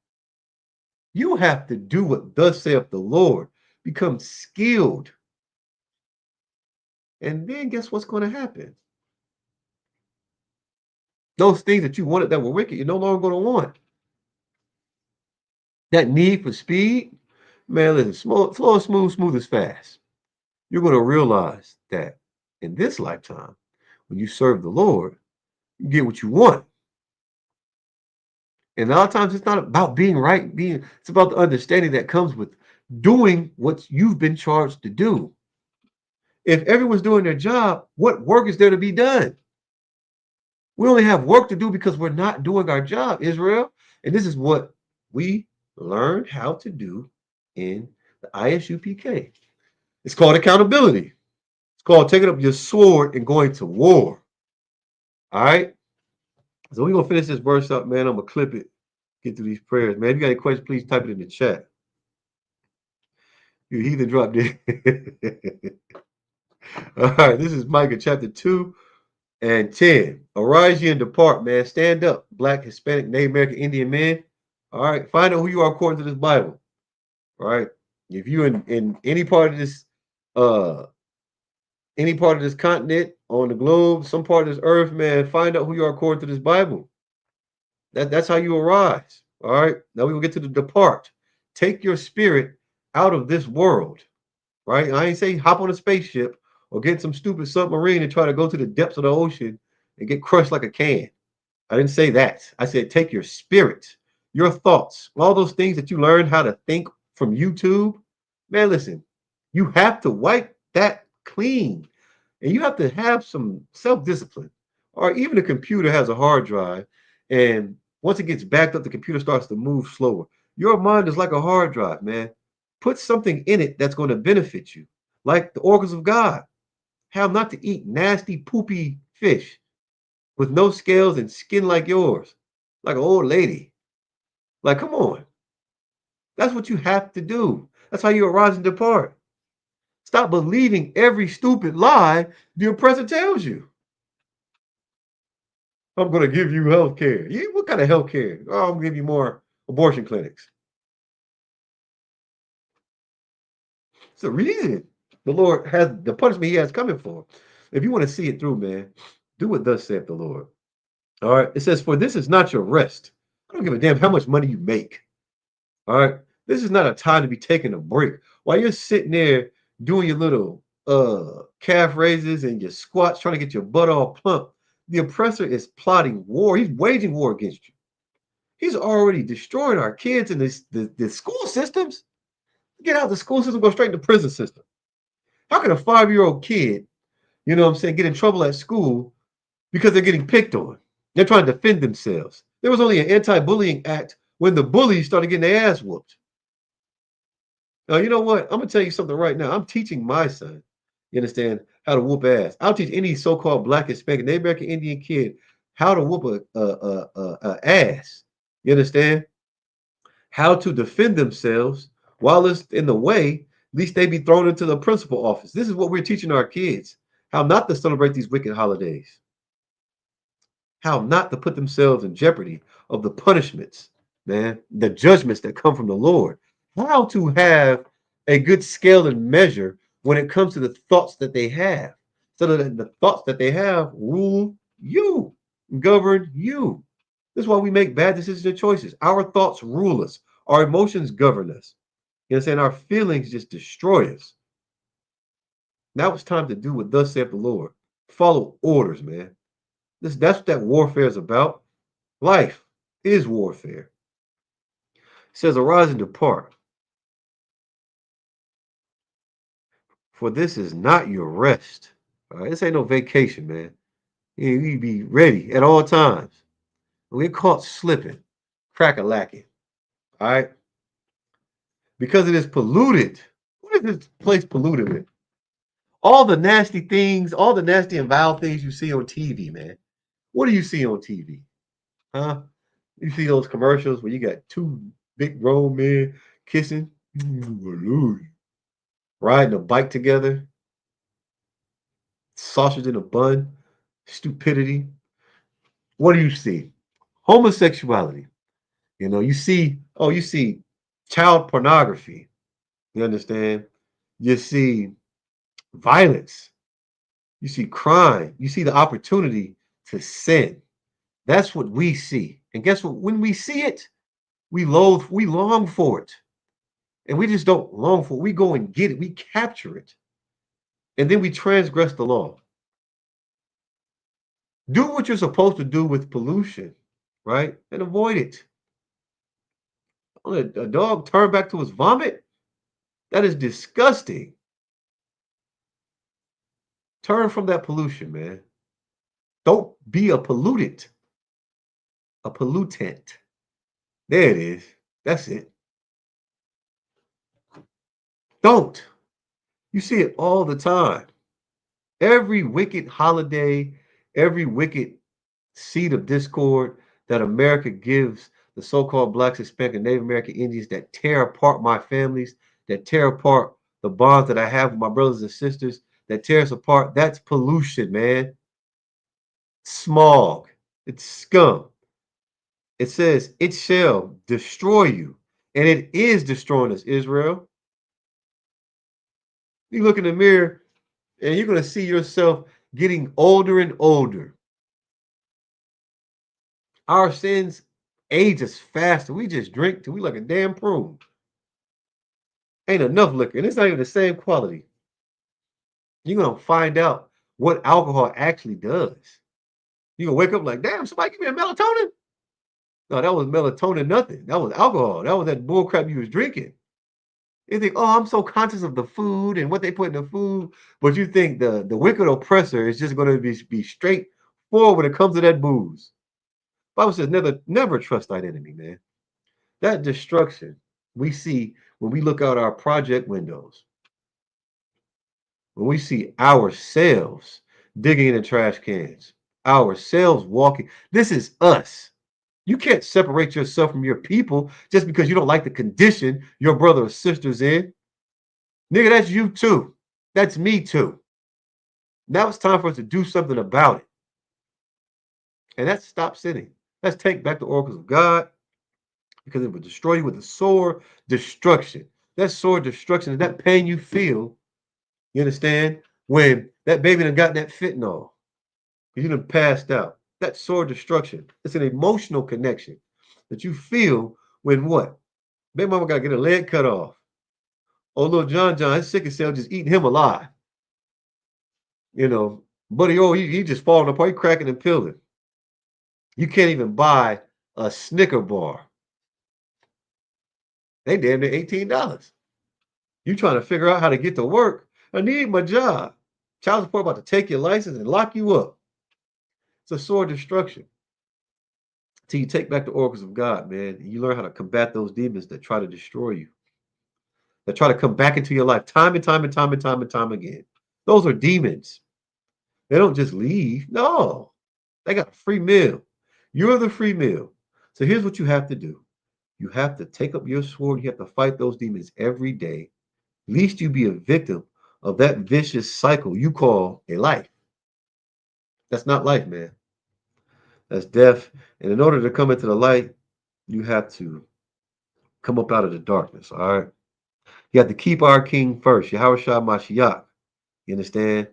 You have to do what thus saith the Lord. Become skilled. And then guess what's going to happen? Those things that you wanted that were wicked, you're no longer going to want. That need for speed, man, listen, slow is smooth is fast. You're going to realize that in this lifetime, when you serve the Lord, you get what you want. And a lot of times it's not about being right, it's about the understanding that comes with doing what you've been charged to do. If everyone's doing their job, what work is there to be done? We only have work to do because we're not doing our job, Israel. And this is what we learned how to do in the ISUPK. It's called accountability. It's called taking up your sword and going to war. All right. So we're gonna finish this verse up, man. I'm gonna clip it, get through these prayers. Man, if you got any questions, please type it in the chat. You heathen dropped it. All right, this is Micah chapter 2 and 10. Arise ye and depart, man. Stand up, Black, Hispanic, Native American, Indian men. All right, find out who you are according to this Bible. All right. If you in any part of this continent, on the globe, some part of this earth, man, find out who you are according to this Bible. That's how you arise. All right. Now we will get to the depart. Take your spirit out of this world. Right. I ain't say hop on a spaceship or get some stupid submarine and try to go to the depths of the ocean and get crushed like a can. I didn't say that. I said take your spirit, your thoughts, all those things that you learned how to think from YouTube. Man, listen, you have to wipe that clean. And you have to have some self-discipline. Or even a computer has a hard drive, and once it gets backed up, the computer starts to move slower. Your mind is like a hard drive, man. Put something in it that's going to benefit you, like the oracles of God. How not to eat nasty, poopy fish with no scales and skin like yours, like an old lady. Like, come on. That's what you have to do. That's how you arise and depart. Stop believing every stupid lie the oppressor tells you. I'm going to give you health care. Yeah, what kind of health care? Oh, I'm going to give you more abortion clinics. It's the reason the Lord has the punishment he has coming for. If you want to see it through, man, do what thus saith the Lord. All right. It says, for this is not your rest. I don't give a damn how much money you make. All right. This is not a time to be taking a break. While you're sitting there doing your little calf raises and your squats, trying to get your butt all plump, the oppressor is plotting war. He's waging war against you. He's already destroying our kids in the school systems. Get out of the school system, go straight to the prison system. How can a 5-year-old kid, you know what I'm saying, get in trouble at school because they're getting picked on? They're trying to defend themselves. There was only an anti-bullying act when the bullies started getting their ass whooped. Now, you know what? I'm going to tell you something right now. I'm teaching my son, you understand, how to whoop ass. I'll teach any so-called Black, Hispanic, Native American Indian kid how to whoop a ass. You understand? How to defend themselves while it's in the way, at least they be thrown into the principal office. This is what we're teaching our kids, how not to celebrate these wicked holidays, how not to put themselves in jeopardy of the punishments, man, the judgments that come from the Lord, how to have a good scale and measure when it comes to the thoughts that they have, so that the thoughts that they have rule you, govern you. This is why we make bad decisions and choices. Our thoughts rule us. Our emotions govern us. You understand? Our feelings just destroy us. Now it's time to do what thus saith the Lord. Follow orders, man. That's what that warfare is about. Life is warfare. It says, arise and depart, for this is not your rest. All right, this ain't no vacation, man. You need to be ready at all times. We're caught slipping, crack a lacking. All right, because it is polluted. What is this place polluted with? All the nasty things, all the nasty and vile things you see on TV, man. What do you see on TV? Huh? You see those commercials where you got two big grown men kissing, riding a bike together, sausage in a bun, stupidity. What do you see? Homosexuality. You see, oh, you see child pornography. You understand? You see violence. You see crime. You see the opportunity to sin. That's what we see. And guess what? When we see it, we long for it. And we just don't long for it. We go and get it. We capture it. And then we transgress the law. Do what you're supposed to do with pollution, right? And avoid it. Let a dog turn back to his vomit? That is disgusting. Turn from that pollution, man. Don't be a pollutant, a pollutant. There it is. That's it. Don't. You see it all the time. Every wicked holiday, every wicked seed of discord that America gives the so-called blacks, Hispanic, and Native American Indians that tear apart my families, that tear apart the bonds that I have with my brothers and sisters, that tear us apart. That's pollution, man. Smog. It's scum. It says it shall destroy you. And it is destroying us, Israel. You look in the mirror and you're going to see yourself getting older and older. Our sins age us faster. We just drink till we like a damn prune. Ain't enough liquor. And it's not even the same quality. You're going to find out what alcohol actually does. You're going to wake up like, damn, somebody give me a melatonin? No, that was melatonin nothing. That was alcohol. That was that bull crap you was drinking. You think, oh, I'm so conscious of the food and what they put in the food. But you think the wicked oppressor is just going to be straightforward when it comes to that booze. Bible says never trust thine enemy, man. That destruction we see when we look out our project windows, when we see ourselves digging in the trash cans, ourselves walking. This is us. You can't separate yourself from your people just because you don't like the condition your brother or sister's in. Nigga, that's you too. That's me too. Now it's time for us to do something about it. And that's stop sinning. Let's take back the oracles of God because it will destroy you with a sword destruction. That sword destruction is that pain you feel, you understand, when that baby done got that fentanyl. You done passed out. That sword destruction. It's an emotional connection that you feel when what? Baby mama got to get her leg cut off. Oh, little John, his sickle cell just eating him alive. Buddy, oh, he just falling apart. He cracking and peeling. You can't even buy a Snicker bar. They damn near $18. You trying to figure out how to get to work. I need my job. Child support about to take your license and lock you up. It's a sword destruction. Till you take back the oracles of God, man, and you learn how to combat those demons that try to destroy you, that try to come back into your life time and time and time and time and time again. Those are demons. They don't just leave. No, they got a free meal. You're the free meal. So here's what you have to do. You have to take up your sword. You have to fight those demons every day. Least you be a victim of that vicious cycle you call a life. That's not life, man. That's death. And in order to come into the light, you have to come up out of the darkness. All right. You have to keep our King first, Yahweh Shah Mashiach. You understand?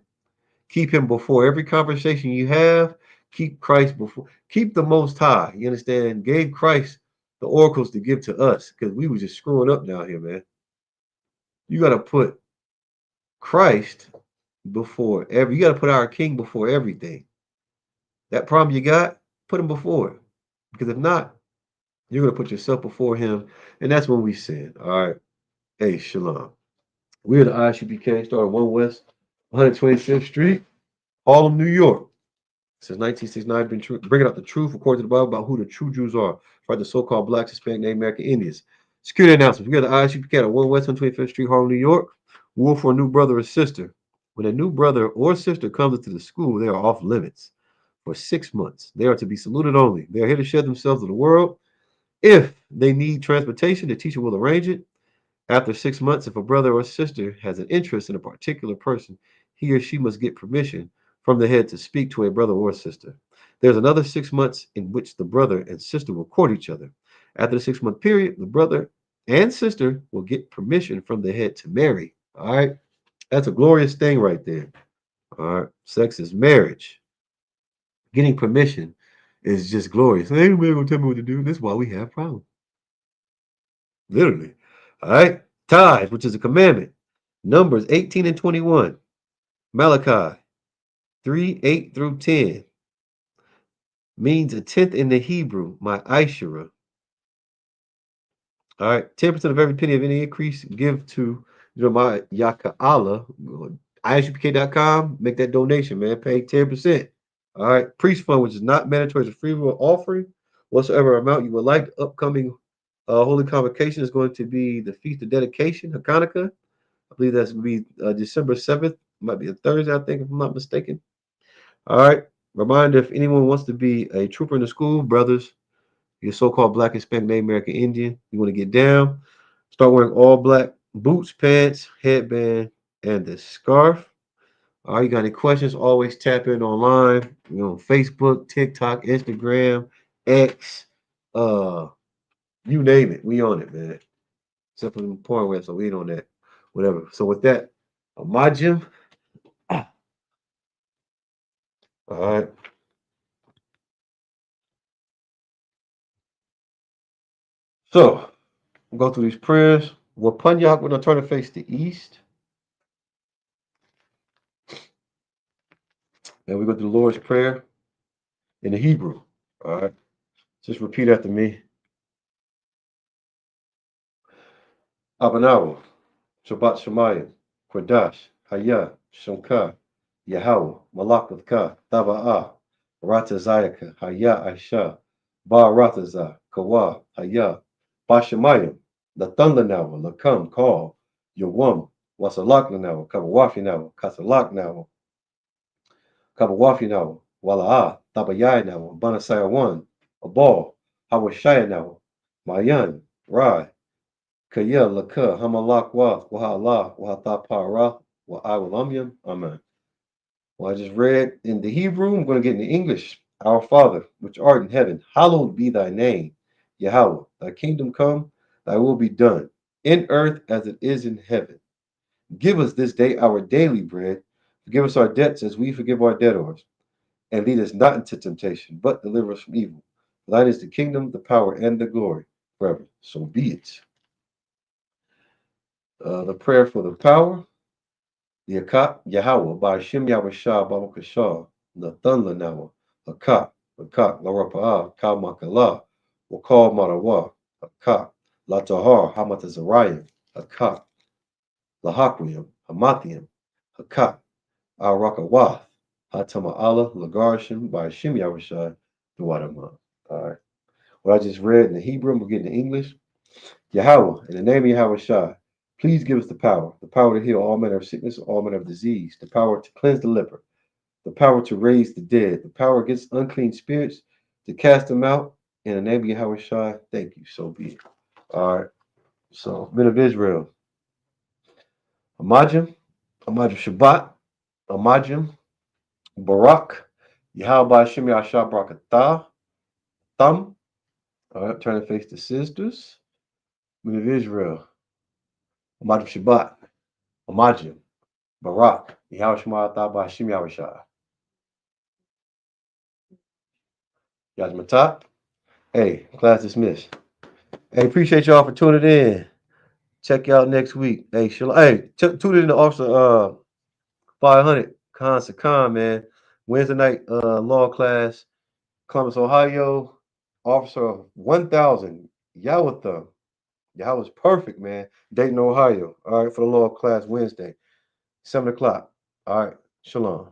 Keep him before every conversation you have. Keep Christ before. Keep the Most High. You understand? Gave Christ the oracles to give to us because we were just screwing up down here, man. You got to put Christ before every. You got to put our King before everything. That problem you got, put him before it. Because if not, you're gonna put yourself before him, and that's when we sin. All right. Hey, shalom. We're the ISUPK, started 1 West, 125th Street, Harlem, New York. Since 1969, been bringing out the truth according to the Bible about who the true Jews are, right? The so-called blacks, Hispanic, Native American Indians. Security announcements. We got the ISUPK at 1 West, 125th Street, Harlem, New York. War for a new brother or sister. When a new brother or sister comes into the school, they are off limits for 6 months. They are to be saluted only. They are here to share themselves to the world. If they need transportation, the teacher will arrange it. After 6 months, if a brother or sister has an interest in a particular person, he or she must get permission from the head to speak to a brother or sister. There's another 6 months in which the brother and sister will court each other. After the 6 month period, the brother and sister will get permission from the head to marry. All right. That's a glorious thing right there. All right. Sex is marriage. Getting permission is just glorious. Ain't nobody gonna tell me what to do. This is why we have problems. Literally. All right. Tithes, which is a commandment. Numbers 18 and 21. Malachi 3, 8 through 10. Means a tenth in the Hebrew, my Ishara. All right. 10% of every penny of any increase give to my Yaka'Allah. ISUPK.com. Make that donation, man. Pay 10%. All right. Priest fund, which is not mandatory, is a free will offering. Whatsoever amount you would like, the upcoming holy convocation is going to be the Feast of Dedication, Hanukkah. I believe that's going to be December 7th. Might be a Thursday, I think, if I'm not mistaken. All right. Reminder, if anyone wants to be a trooper in the school, brothers, you're so-called black, Hispanic, Native American Indian, you want to get down, start wearing all black boots, pants, headband, and the scarf. All right, you got any questions? Always tap in online. Facebook, TikTok, Instagram, X, uh, you name it. We on it, man. Except for the porn web, so we ain't on that. Whatever. So with that, my gym. All right. So we'll go through these prayers. We're Punyak, we're gonna turn to face the east. And we go through the Lord's Prayer in the Hebrew. All right. Just repeat after me. Abanawa, Shabbat Shemayim, Kodash, Haya, Shomka, Yahweh, Malakathka, Taba'ah, Ratazayaka, Haya Aisha, Ba Rataza, Kawa, Haya, Bashamayim, the thunder now, Lakam, call, Yawam, Wasalak now, Kabawafi now, Kasalak now, Kabawafi now, Wala'a, Tabayai now, Banasaya one, Abal, Hawashaya now, Mayan, Rai, Kaya Laka, Hamalak Wa, Wahala, Wahatapara, Wa Amen. Well, I just read in the Hebrew, I'm going to get in the English. Our Father, which art in heaven, hallowed be thy name. Yahweh, thy kingdom come, thy will be done, in earth as it is in heaven. Give us this day our daily bread. Forgive us our debts as we forgive our debtors. And lead us not into temptation, but deliver us from evil. For thine is the kingdom, the power, and the glory forever. So be it. The prayer for the power. The Akat Yahweh by Shem Yahweh Babakashah, Nathan Lanawa, Akat, Larapa'ah, Ka Makala, Wakal Marawa, Akat, Latahar, Hamatazarayim, Akat, Lahakwim, Hamathiim, Akat, Al Rakawath, Hatama Allah, Lagarshim by Shem Yahweh Duwadama. All right. What I just read in the Hebrew, we're getting the English. Yahweh, in the name of Yahweh Shai, please give us the power to heal all manner of sickness, all manner of disease, the power to cleanse the leper, the power to raise the dead, the power against unclean spirits, to cast them out. In the name of Yahweh Shai, thank you. So be it. All right. So, men of Israel, Amajim, Amajim Shabbat, Amajim, Barak, Yahweh Hashem Yahshua Barakatah, Thumb. All right, turn to face the sisters. Men of Israel, Amajim Shabbat, Amajim. Barak, Yahweh Shema Atah Hashem Yahweh Shai. Yajmatah. Hey, class dismissed. Hey, appreciate y'all for tuning in. Check you out next week. Hey, tune in to Officer 500. Khan Sakan, man. Wednesday night law class, Columbus, Ohio. Officer of 1,000. Yawatha. Y'all was perfect, man. Dayton, Ohio. All right, for the law class Wednesday, 7 o'clock. All right, shalom.